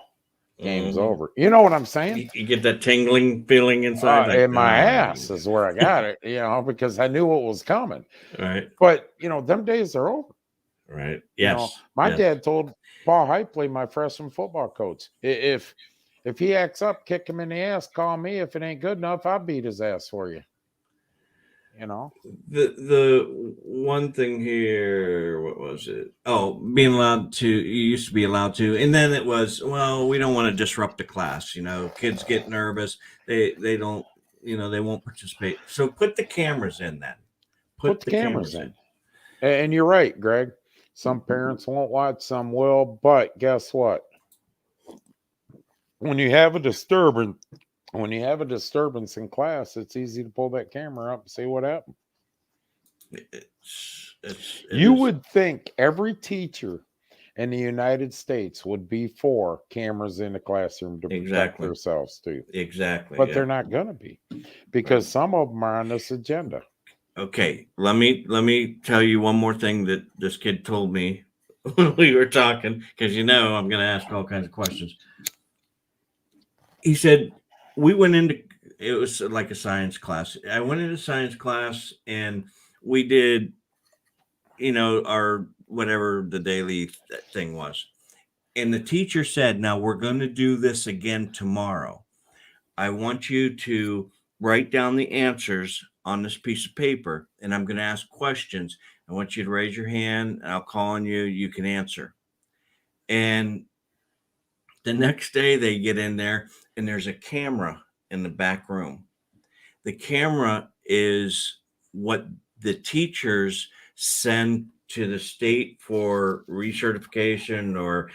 Game's over. You know what I'm saying? You get that tingling feeling inside. In my ass is where I got it, you know, because I knew what was coming. Right. But, you know, them days are over. Right. You Yes. know, my dad told Paul Hypley, my freshman football coach, if he acts up, kick him in the ass, call me. If it ain't good enough, I'll beat his ass for you. You know, the one thing here, what was it? Oh, being allowed to, you used to be allowed to, and then it was, well, we don't want to disrupt the class. You know, kids get nervous. They don't, you know, they won't participate. So put the cameras in then. Put the cameras in. And you're right, Greg. Some parents won't watch, some will. But guess what? When you have a disturbance in class, it's easy to pull that camera up and see what happened. You would think every teacher in the United States would be for cameras in the classroom to protect themselves too. Exactly. But they're not going to be, because some of them are on this agenda. Okay, let me tell you one more thing that this kid told me when we were talking, because you know I'm going to ask all kinds of questions. He said, we went into, it was like a science class. I went into science class and we did, you know, our whatever the daily thing was. And the teacher said, now we're going to do this again tomorrow. I want you to write down the answers on this piece of paper, and I'm going to ask questions. I want you to raise your hand, and I'll call on you. You can answer. And the next day they get in there, and there's a camera in the back room. The camera is what the teachers send to the state for recertification or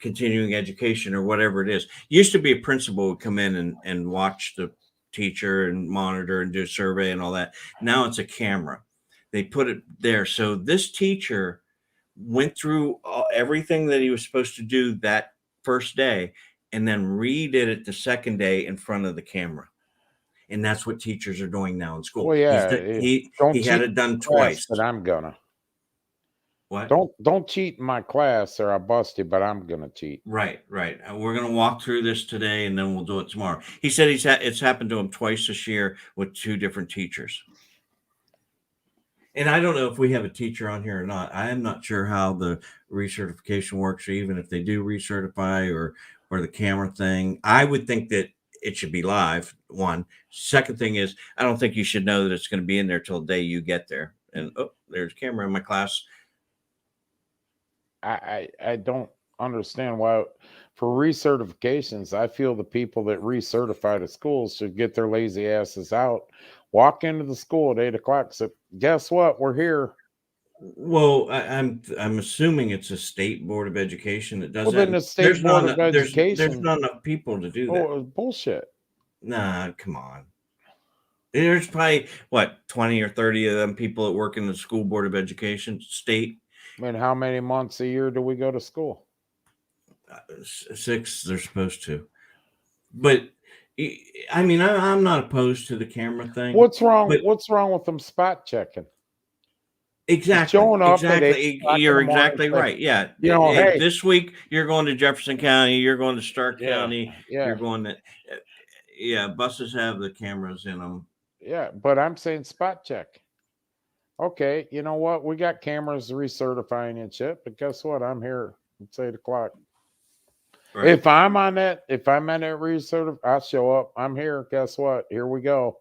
continuing education or whatever it is. Used to be a principal would come in and watch the teacher and monitor and do a survey and all that. Now it's a camera. They put it there. So this teacher went through everything that he was supposed to do that first day, and then redid it the second day in front of the camera. And that's what teachers are doing now in school. Well, yeah, He don't had cheat it done in class, twice. but I'm gonna. What? Don't cheat in my class or I'll bust you, but I'm gonna cheat. Right. We're going to walk through this today, and then we'll do it tomorrow. He said it's happened to him twice this year with 2 different teachers. And I don't know if we have a teacher on here or not. I am not sure how the recertification works, or even if they do recertify or the camera thing. I would think that it should be live. One. Second thing is, I don't think you should know that it's going to be in there till the day you get there. And there's a camera in my class. I don't understand why for recertifications, I feel the people that recertify the schools should get their lazy asses out, walk into the school at 8 o'clock. So guess what? We're here. Well, I'm assuming it's a state board of education that does Well, that. then the state board of There's education. not enough people to do that. Oh, bullshit. Nah, come on. There's probably 20 or 30 of them people that work in the school board of education, state. I mean, how many months a year do we go to school? 6 they're supposed to. But I mean, I'm not opposed to the camera thing. What's wrong? What's wrong with them spot checking? Exactly. Showing up exactly. You're exactly right. Yeah. Hey, this week you're going to Jefferson County. You're going to Stark County. Yeah. You're going to. Buses have the cameras in them. Yeah, but I'm saying spot check. Okay, you know what? We got cameras recertifying and shit, but guess what? I'm here. It's 8 o'clock. Right. If I'm on that recertify, I'll show up. I'm here. Guess what? Here we go.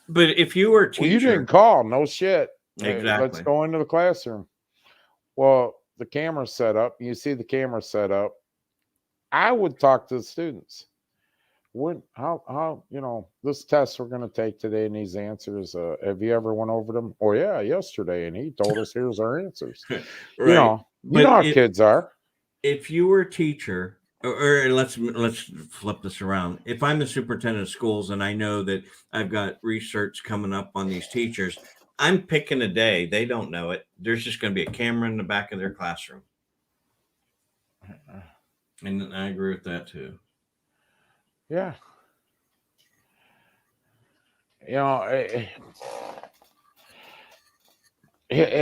But if you were a teacher, you didn't call. No shit. Exactly. Hey, let's go into the classroom. Well, the camera's set up. You see the camera set up. I would talk to the students. How this test we're going to take today and these answers, have you ever went over them? Oh yeah, yesterday, and he told us here's our answers. Right. You know how kids are. If you were a teacher, or let's flip this around. If I'm the superintendent of schools and I know that I've got research coming up on these teachers, I'm picking a day. They don't know it. There's just going to be a camera in the back of their classroom. And I agree with that too. Yeah. It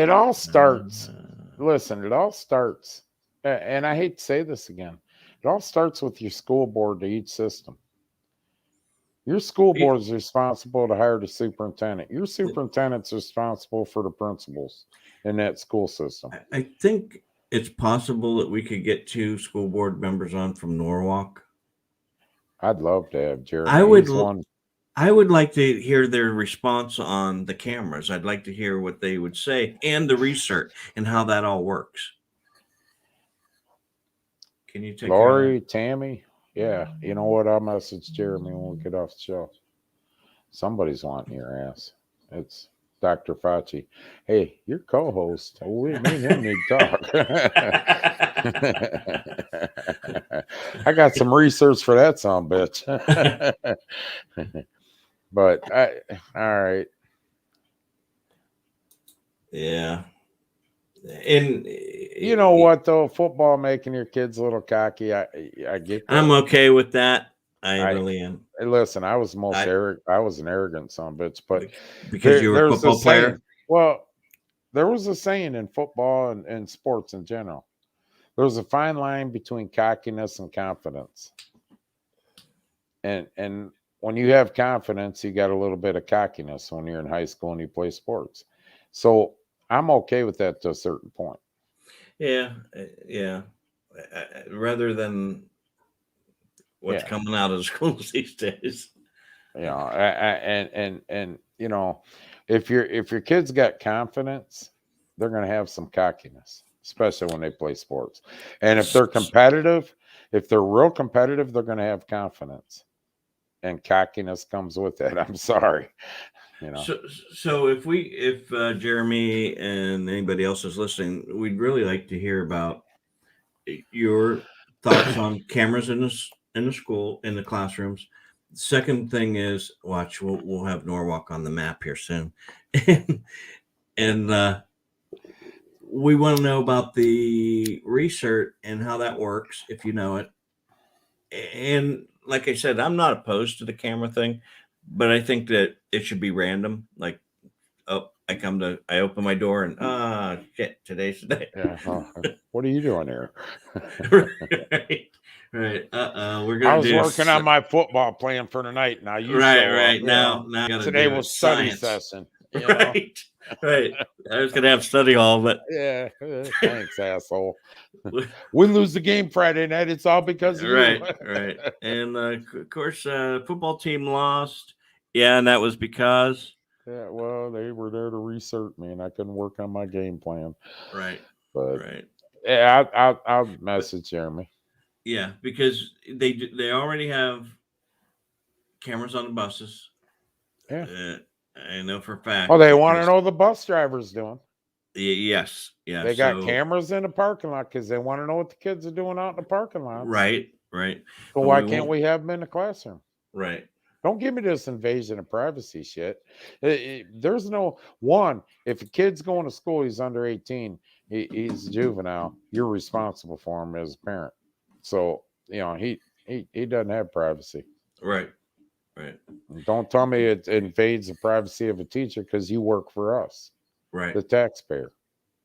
all starts. Listen, it all starts, and I hate to say this again. It all starts with your school board to each system. Your school board is responsible to hire the superintendent. Your superintendent's responsible for the principals in that school system. I think it's possible that we could get 2 school board members on from Norwalk. I'd love to have Jeremy. I would like to hear their response on the cameras. I'd like to hear what they would say and the research and how that all works. Can you take Lori, Tammy? Yeah. You know what? I'll message Jeremy when we get off the show. Somebody's wanting your ass. It's Dr. Fauci. Hey, your co-host. We need him to talk. I got some research for that son bitch. But all right. Yeah. And you know what though? Football making your kids a little cocky. I get that. I'm okay with that. I really am. Listen, I was arrogant. I was an arrogant son bitch, but because you were a football player. Well, there was a saying in football and sports in general. There's a fine line between cockiness and confidence. And when you have confidence, you got a little bit of cockiness when you're in high school and you play sports. So I'm okay with that to a certain point. Yeah. Rather than what's coming out of the schools these days. And you know, if your kids got confidence, they're going to have some cockiness, especially when they play sports. And if they're competitive, if they're real competitive, they're going to have confidence. And cockiness comes with it. I'm sorry. You know. So if Jeremy and anybody else is listening, we'd really like to hear about your thoughts on cameras in the school, in the classrooms. Second thing is, we'll have Norwalk on the map here soon. and we want to know about the research and how that works, if you know it. And like I said, I'm not opposed to the camera thing, but I think that it should be random. Like, oh, I open my door and shit, today's the day. Yeah. What are you doing here? right. We're I gonna was do working on my football plan for tonight. Now you show up, right you now. know. Now I gotta Today do was study science. session. You know? Right. I was gonna have study hall, but Yeah. Thanks, asshole. We lose the game Friday night. It's all because of you. right. And of course, football team lost. Yeah, and that was because Yeah, well, they were there to research me, and I couldn't work on my game plan. right. But Right. yeah, I'll message Jeremy. Yeah, because they already have cameras on the buses. Yeah. I know for a fact. Oh, they want to know what the bus driver's doing. Yes. Yeah. They got cameras in the parking lot because they want to know what the kids are doing out in the parking lot. Right. So But why can't we have them in the classroom? Right. Don't give me this invasion of privacy shit. There's no one. If a kid's going to school, he's under 18. He's a juvenile. You're responsible for him as a parent. So you know he doesn't have privacy. Right. Don't tell me it invades the privacy of a teacher because you work for us, Right. the taxpayer.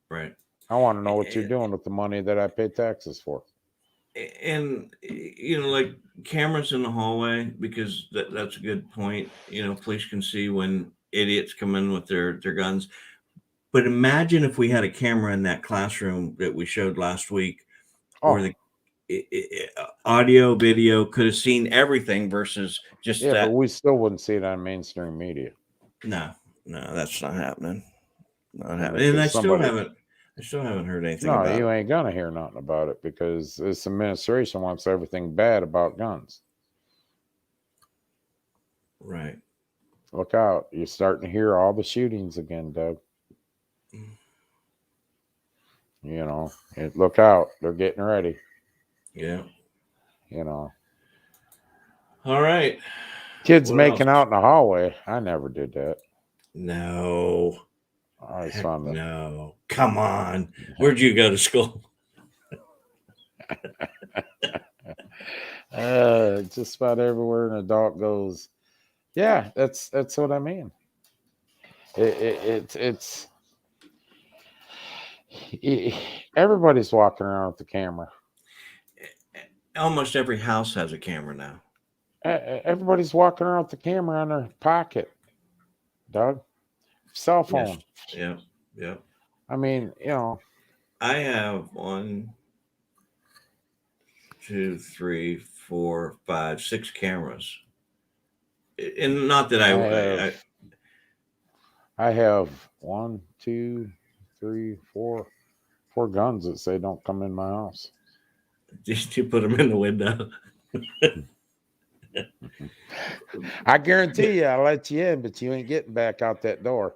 Right. I want to know what you're doing with the money that I pay taxes for. And like cameras in the hallway, because that's a good point. Police can see when idiots come in with their guns. But imagine if we had a camera in that classroom that we showed last week, where the audio, video could have seen everything versus just that. But we still wouldn't see it on mainstream media. No, that's not happening. Not happening. And I still haven't heard anything about it. You ain't gonna hear nothing about it because this administration wants everything bad about guns. Right. Look out. You're starting to hear all the shootings again, Doug. Look out. They're getting ready. Yeah. All right. Kids making out in the hallway. I never did that. No. I found that. No. Come on. Where'd you go to school? Just about everywhere an adult goes. Yeah, that's what I mean. It's everybody's walking around with the camera. Almost every house has a camera now. Everybody's walking around with the camera in their pocket, Doug. Cell phone. Yes. Yeah. I mean, I have 1, 2, 3, 4, 5, 6 cameras. And not that I have 1, 2, 3, 4 guns that say don't come in my house. Just to put them in the window. I guarantee you, I'll let you in, but you ain't getting back out that door.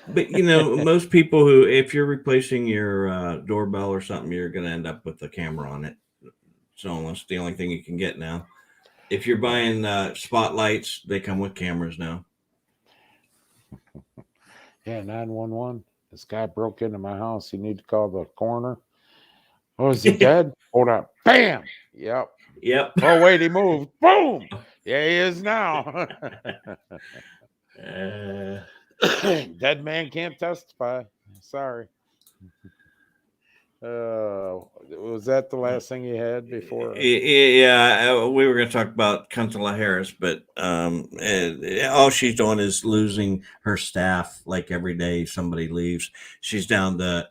But most people if you're replacing your doorbell or something, you're going to end up with a camera on it. So that's the only thing you can get now. If you're buying spotlights, they come with cameras now. Yeah, 911. This guy broke into my house. You need to call the coroner. Oh, is he dead? Hold on. Bam. Yep. Oh, wait, he moved. Boom. Yeah, he is now. Dead man can't testify. Sorry. Was that the last thing you had before? Yeah, we were going to talk about Kamala Harris, but all she's doing is losing her staff. Like every day somebody leaves, she's down to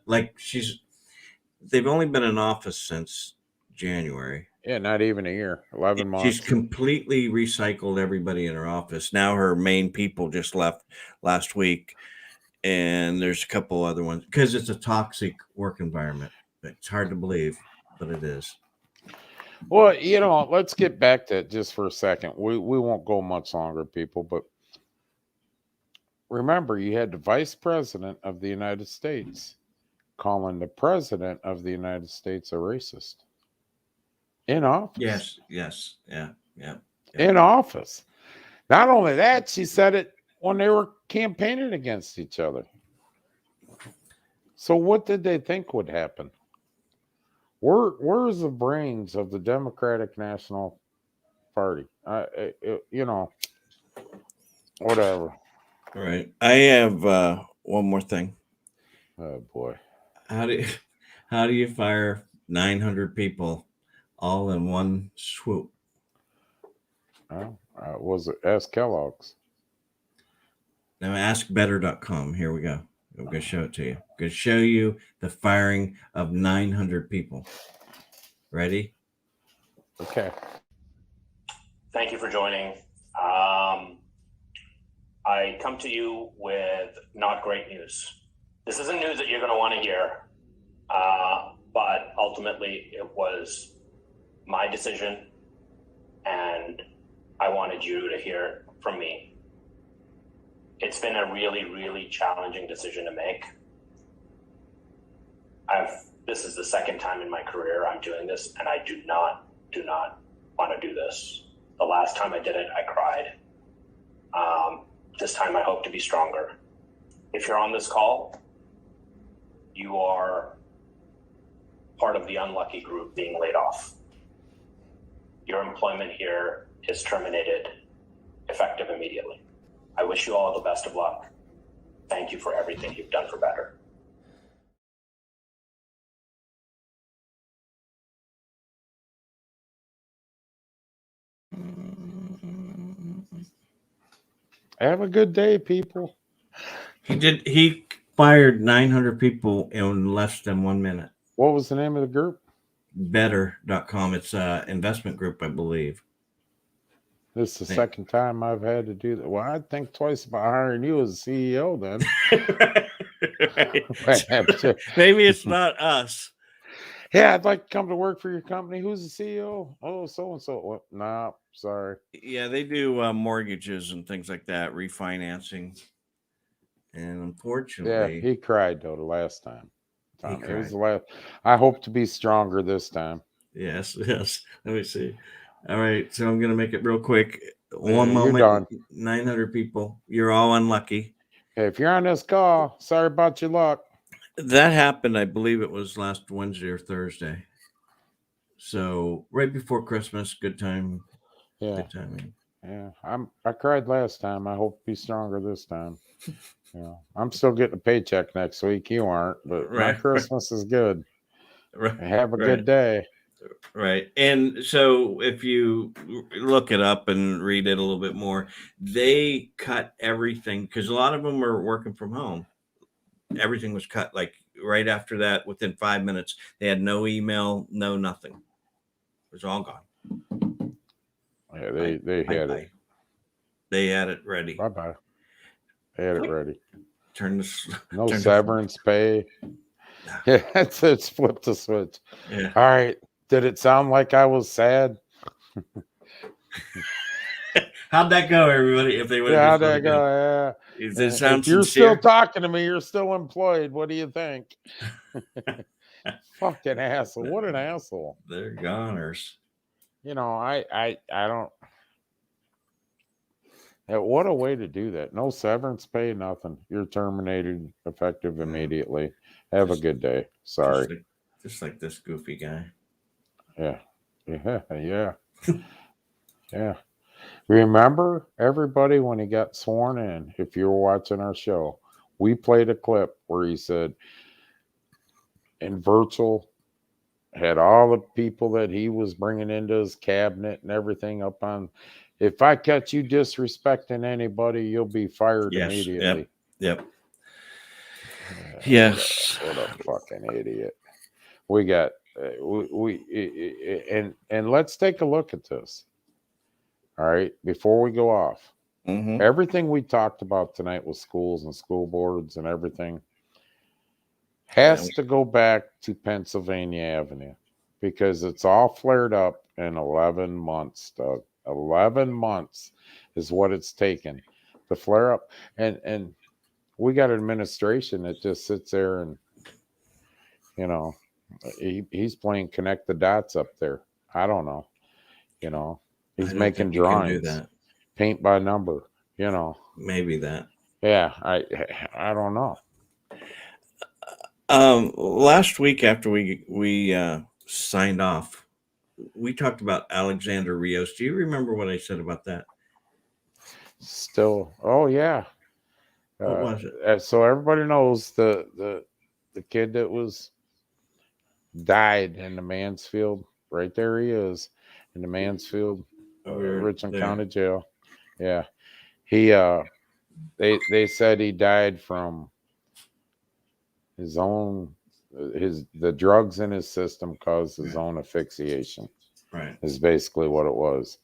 they've only been in office since January. Yeah, not even a year, 11 months. She's completely recycled everybody in her office. Now her main people just left last week, and there's a couple other ones because it's a toxic work environment. It's hard to believe, but it is. Well, let's get back to it just for a second. We won't go much longer, people, but remember, you had the vice president of the United States calling the president of the United States a racist. In office. Yes. Yeah. In office. Not only that, she said it when they were campaigning against each other. So what did they think would happen? Where's the brains of the Democratic National Party? Whatever. All right. I have one more thing. Oh boy. How do you fire 900 people all in one swoop? Was it Ask Kellogg's? Now askbetter.com. Here we go. I'm going to show it to you. I'm going to show you the firing of 900 people. Ready? Okay. Thank you for joining. I come to you with not great news. This isn't news that you're going to want to hear, but ultimately it was my decision, and I wanted you to hear from me. It's been a really, really challenging decision to make. This is the second time in my career I'm doing this, and I do not want to do this. The last time I did it, I cried. This time I hope to be stronger. If you're on this call, you are part of the unlucky group being laid off. Your employment here is terminated, effective immediately. I wish you all the best of luck. Thank you for everything you've done for Better. Have a good day, people. He fired 900 people in less than 1 minute. What was the name of the group? Better.com. It's an investment group, I believe. This is the second time I've had to do that. Well, I'd think twice about hiring you as a CEO then. Right. Maybe it's not us. Yeah, I'd like to come to work for your company. Who's the CEO? Oh, so-and-so. Well, no, sorry. Yeah, they do mortgages and things like that, refinancing. And unfortunately... Yeah, he cried, though, the last time. He It was cried. the last. I hope to be stronger this time. Yes. Let me see. All right, so I'm going to make it real quick. One You're moment, done. 900 people. You're all unlucky. Hey, if you're on this call, sorry about your luck. That happened, I believe it was last Wednesday or Thursday. So right before Christmas, good time. Yeah. Good timing. Yeah, I cried last time. I hope to be stronger this time. Yeah, I'm still getting a paycheck next week. You aren't, but my Right. Christmas is good. Right. Have a Right. good day. Right. And so if you look it up and read it a little bit more, they cut everything because a lot of them are working from home. Everything was cut like right after that. Within 5 minutes, they had no email, no nothing. It was all gone. Yeah, they had it. They had it ready. Bye bye. They had it ready. Turn this. No turn severance pay. Yeah, it's flipped the switch. Yeah. All right. Did it sound like I was sad? How'd that go, everybody? If they would Yeah, have how'd that go? Yeah. Does it sound If you're sincere? still talking to me, you're still employed. What do you think? Fucking asshole. What an asshole. They're goners. You know, I don't. Yeah, what a way to do that. No severance pay, nothing. You're terminated effective immediately. Have a good day. Sorry. Just like this goofy guy. Yeah. Yeah. Remember, everybody, when he got sworn in, if you were watching our show, we played a clip where he said, in virtual, had all the people that he was bringing into his cabinet and everything up on. If I catch you disrespecting anybody, you'll be fired immediately. Yep. Yeah, Yes. What a fucking idiot. We got and let's take a look at this. All right, before we go off. Mm-hmm. Everything we talked about tonight with schools and school boards and everything has to go back to Pennsylvania Avenue because it's all flared up in 11 months, Doug. 11 months is what it's taken to flare up. And we got an administration that just sits there and, you know, he's playing connect the dots up there. I don't know. You know, he's making drawings, paint by number, you know. Maybe that. Yeah, I don't know. Last week after we signed off, we talked about Alexander Rios. Do you remember what I said about that? Still, oh yeah. What was it? So everybody knows the kid that was died in the Mansfield. Right there he is in the Mansfield, Richland County Jail. Yeah, he they said he died from his own the drugs in his system caused his own asphyxiation. Right. Is basically what it was.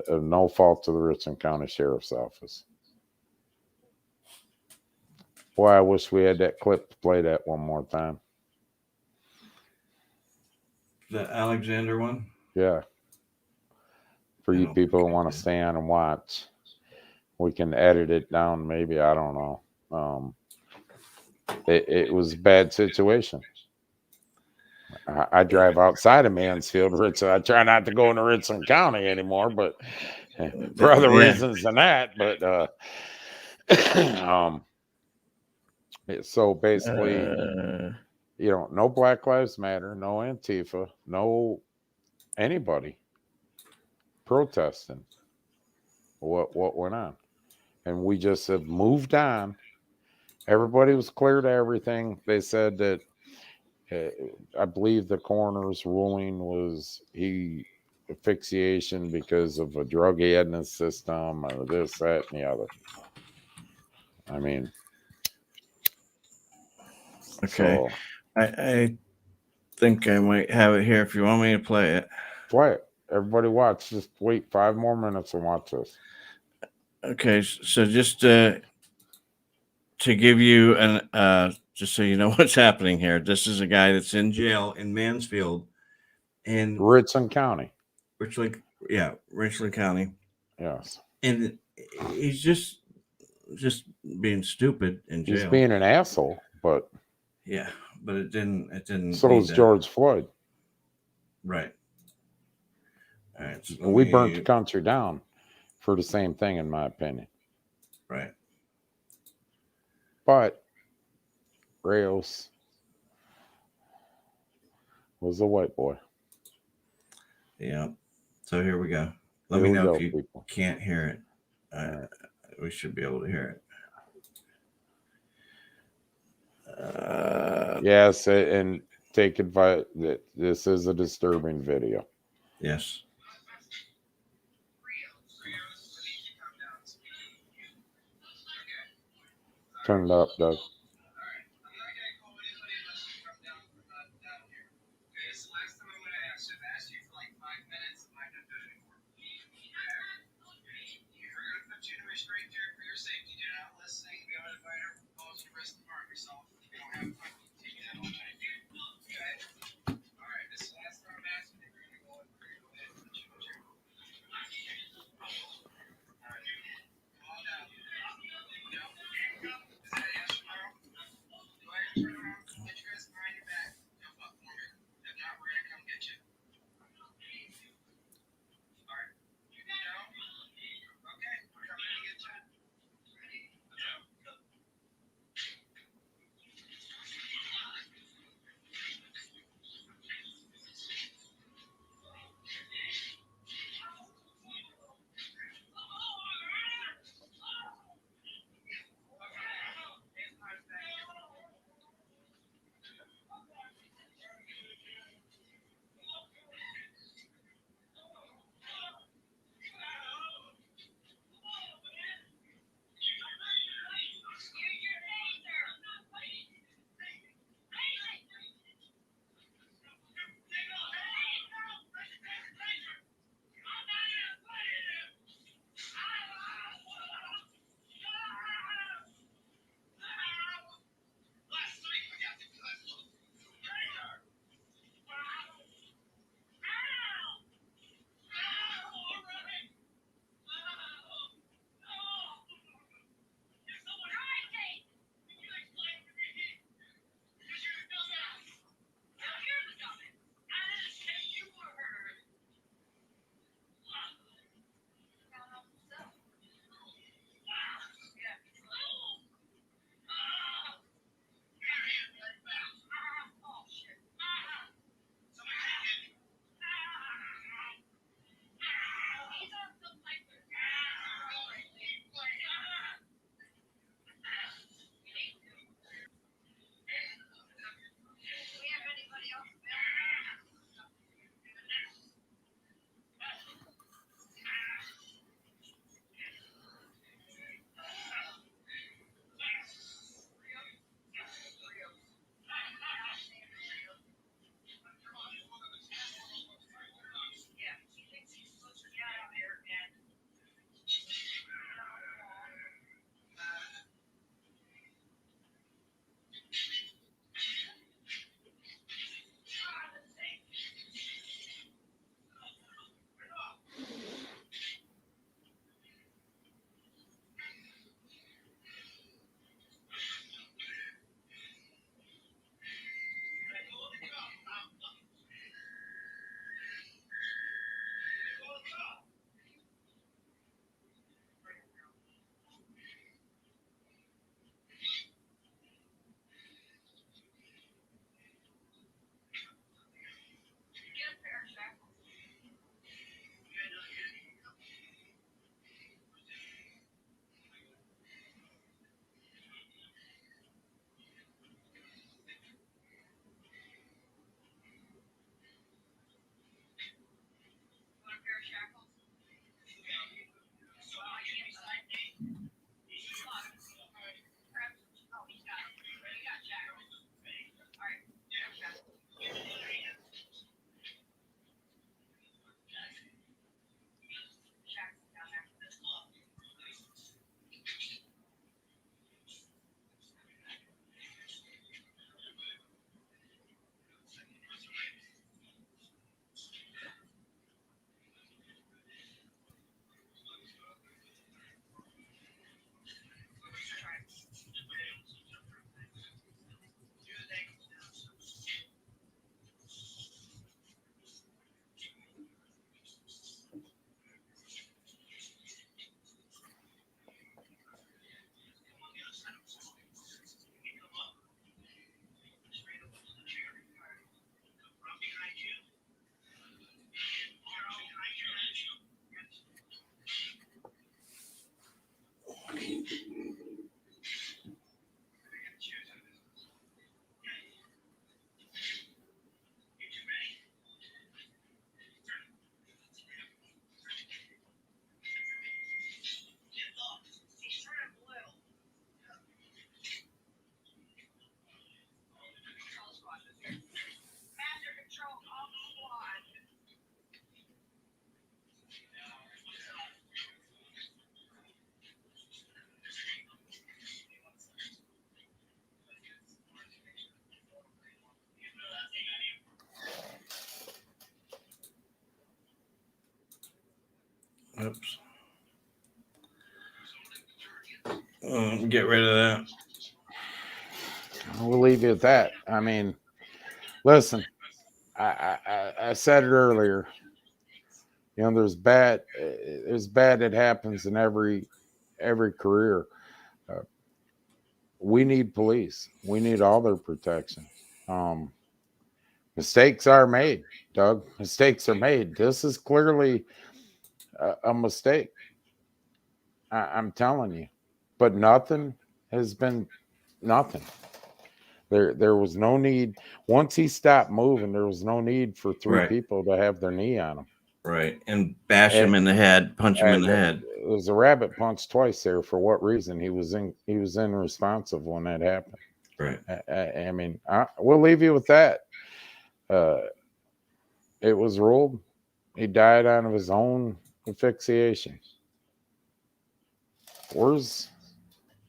No fault to the Richland County Sheriff's Office. Boy, I wish we had that clip to play that one more time. The Alexander one? Yeah. For you people who want to stay on and watch, we can edit it down. Maybe, I don't know. It was a bad situation. I drive outside of Mansfield, Richland. I try not to go into Richland County anymore, but for other reasons than that. But so basically, no Black Lives Matter, no Antifa, no anybody protesting what went on, and we just have moved on. Everybody was clear to everything. They said that I believe the coroner's ruling was asphyxiation because of a drug he had in his system, or this, that, and the other. I mean, okay. So, I think I might have it here if you want me to play it. Play it. Everybody watch. Just wait 5 more minutes and watch this. Okay, so just to give you just so you know what's happening here. This is a guy that's in jail in Mansfield, in Richland County. Richland County. Yes. And he's just being stupid in jail. He's being an asshole, but yeah, but it didn't. So is George Floyd. Right. All right. So we burnt the country down for the same thing, in my opinion. Right. But Rios was a white boy. Yeah. So here we go. Let me know if you can't hear it. We should be able to hear it. Yes, and take advice that this is a disturbing video. Yes. Turn it up, Doug. Oops. Get rid of that. We'll leave you at that. I mean, listen, I said it earlier. You know, there's bad that happens in every career. We need police. We need all their protection. Mistakes are made, Doug. Mistakes are made. This is clearly a mistake. I'm telling you. But nothing has been nothing. There was no need. Once he stopped moving, there was no need for three Right. people to have their knee on him. Right. And bash him in the head, punch him in the head. It was a rabbit punch twice there. For what reason? He was irresponsive when that happened. Right. I mean, we'll leave you with that. It was ruled he died out of his own asphyxiation. Where's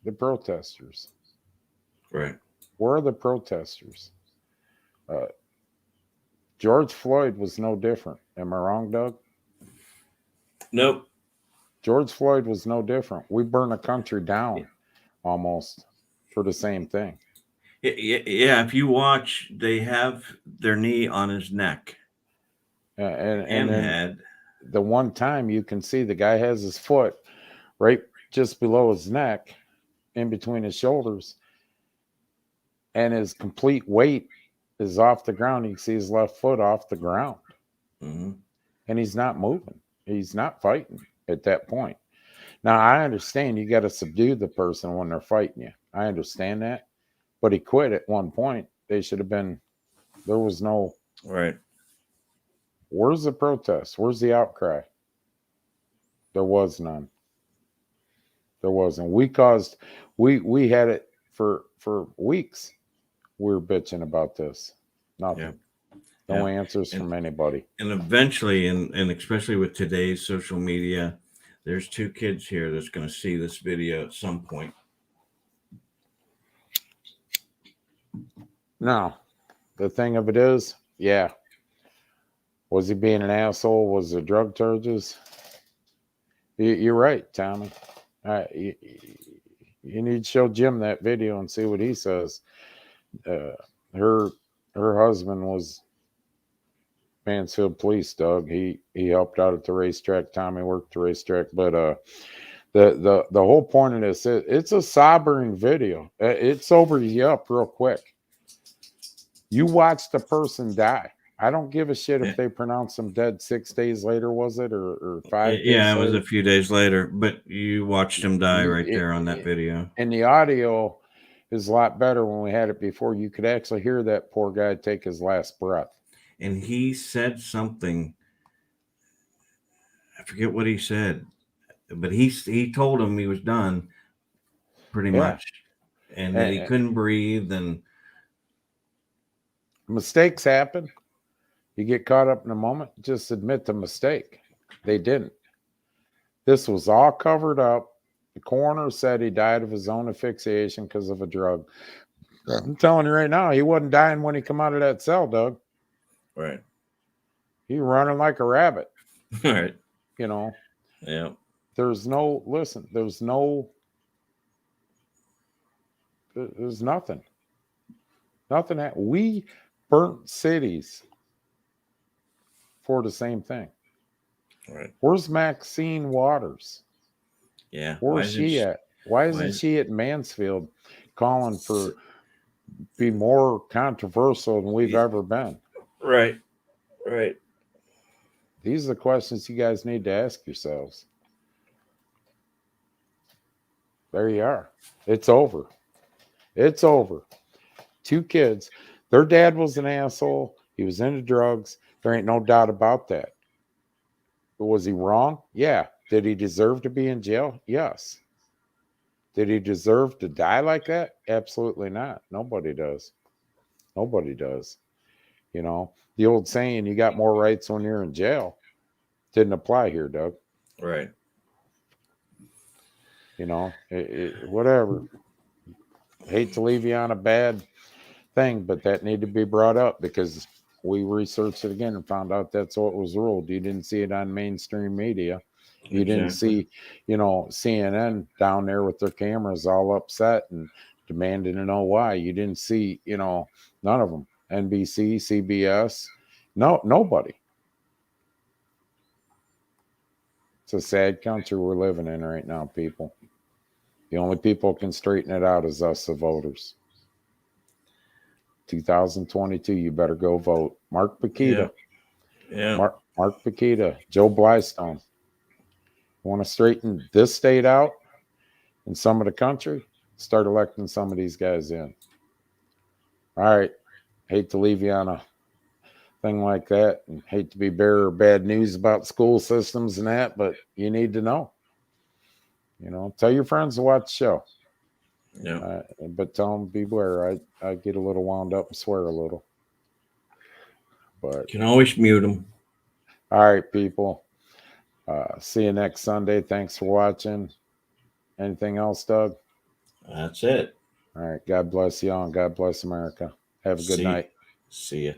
the protesters? Right. Where are the protesters? George Floyd was no different. Am I wrong, Doug? Nope. George Floyd was no different. We burned the country down almost for the same thing. Yeah, if you watch, they have their knee on his neck And head. The one time you can see the guy has his foot right just below his neck, in between his shoulders, and his complete weight is off the ground. You can see his left foot off the ground. Mm-hmm. And he's not moving. He's not fighting at that point. Now, I understand you got to subdue the person when they're fighting you. I understand that. But he quit at one point. They should have been, there was no. Right. Where's the protest? Where's the outcry? There was none. There wasn't. We had it for weeks. We were bitching about this. Nothing. Yeah. No answers from anybody. And eventually, and especially with today's social media, there's two kids here that's going to see this video at some point. No. The thing of it is, yeah. Was he being an asshole? Was it drug charges? You're right, Tommy. You need to show Jim that video and see what he says. Her husband was Mansfield Police, Doug. He helped out at the racetrack. Tommy worked the racetrack, but the whole point of this, it's a sobering video. It sobers you up real quick. You watch the person die. I don't give a shit if they pronounce him dead 6 days later, was it, or 5 days Yeah, it later? was a few days later, but you watched him die right there on that video. And the audio is a lot better when we had it before. You could actually hear that poor guy take his last breath. And he said something. I forget what he said, but he told him he was done pretty much, and that he couldn't breathe. And mistakes happen. You get caught up in a moment, just admit the mistake. They didn't. This was all covered up. The coroner said he died of his own asphyxiation because of a drug. I'm telling you right now, he wasn't dying when he come out of that cell, Doug. Right. He running like a rabbit. Right. You know. Yeah. There's nothing. Nothing. We burnt cities for the same thing. Right. Where's Maxine Waters? Yeah. Where's she at? Why isn't she at Mansfield calling for be more controversial than we've ever been? Right. Right. These are the questions you guys need to ask yourselves. There you are. It's over. It's over. Two kids. Their dad was an asshole. He was into drugs. There ain't no doubt about that. But was he wrong? Yeah. Did he deserve to be in jail? Yes. Did he deserve to die like that? Absolutely not. Nobody does. Nobody does. You know, the old saying, you got more rights when you're in jail, didn't apply here, Doug. Right. You know, whatever. Hate to leave you on a bad thing, but that need to be brought up because we researched it again and found out that's what was ruled. You didn't see it on mainstream media. You didn't see, CNN down there with their cameras all upset and demanding to know why. You didn't see, none of them. NBC, CBS, nobody. It's a sad country we're living in right now, people. The only people who can straighten it out is us, the voters. 2022, you better go vote. Mark Paquita. Yeah. Mark Paquita, Joe Blystone. Want to straighten this state out and some of the country? Start electing some of these guys in. All right. Hate to leave you on a thing like that, and hate to be bearer of bad news about school systems and that, but you need to know. Tell your friends to watch the show. Yeah. But tell them beware. I get a little wound up and swear a little. But You can always mute them. All right, people. See you next Sunday. Thanks for watching. Anything else, Doug? That's it. All right. God bless y'all and God bless America. Have a good night. See ya.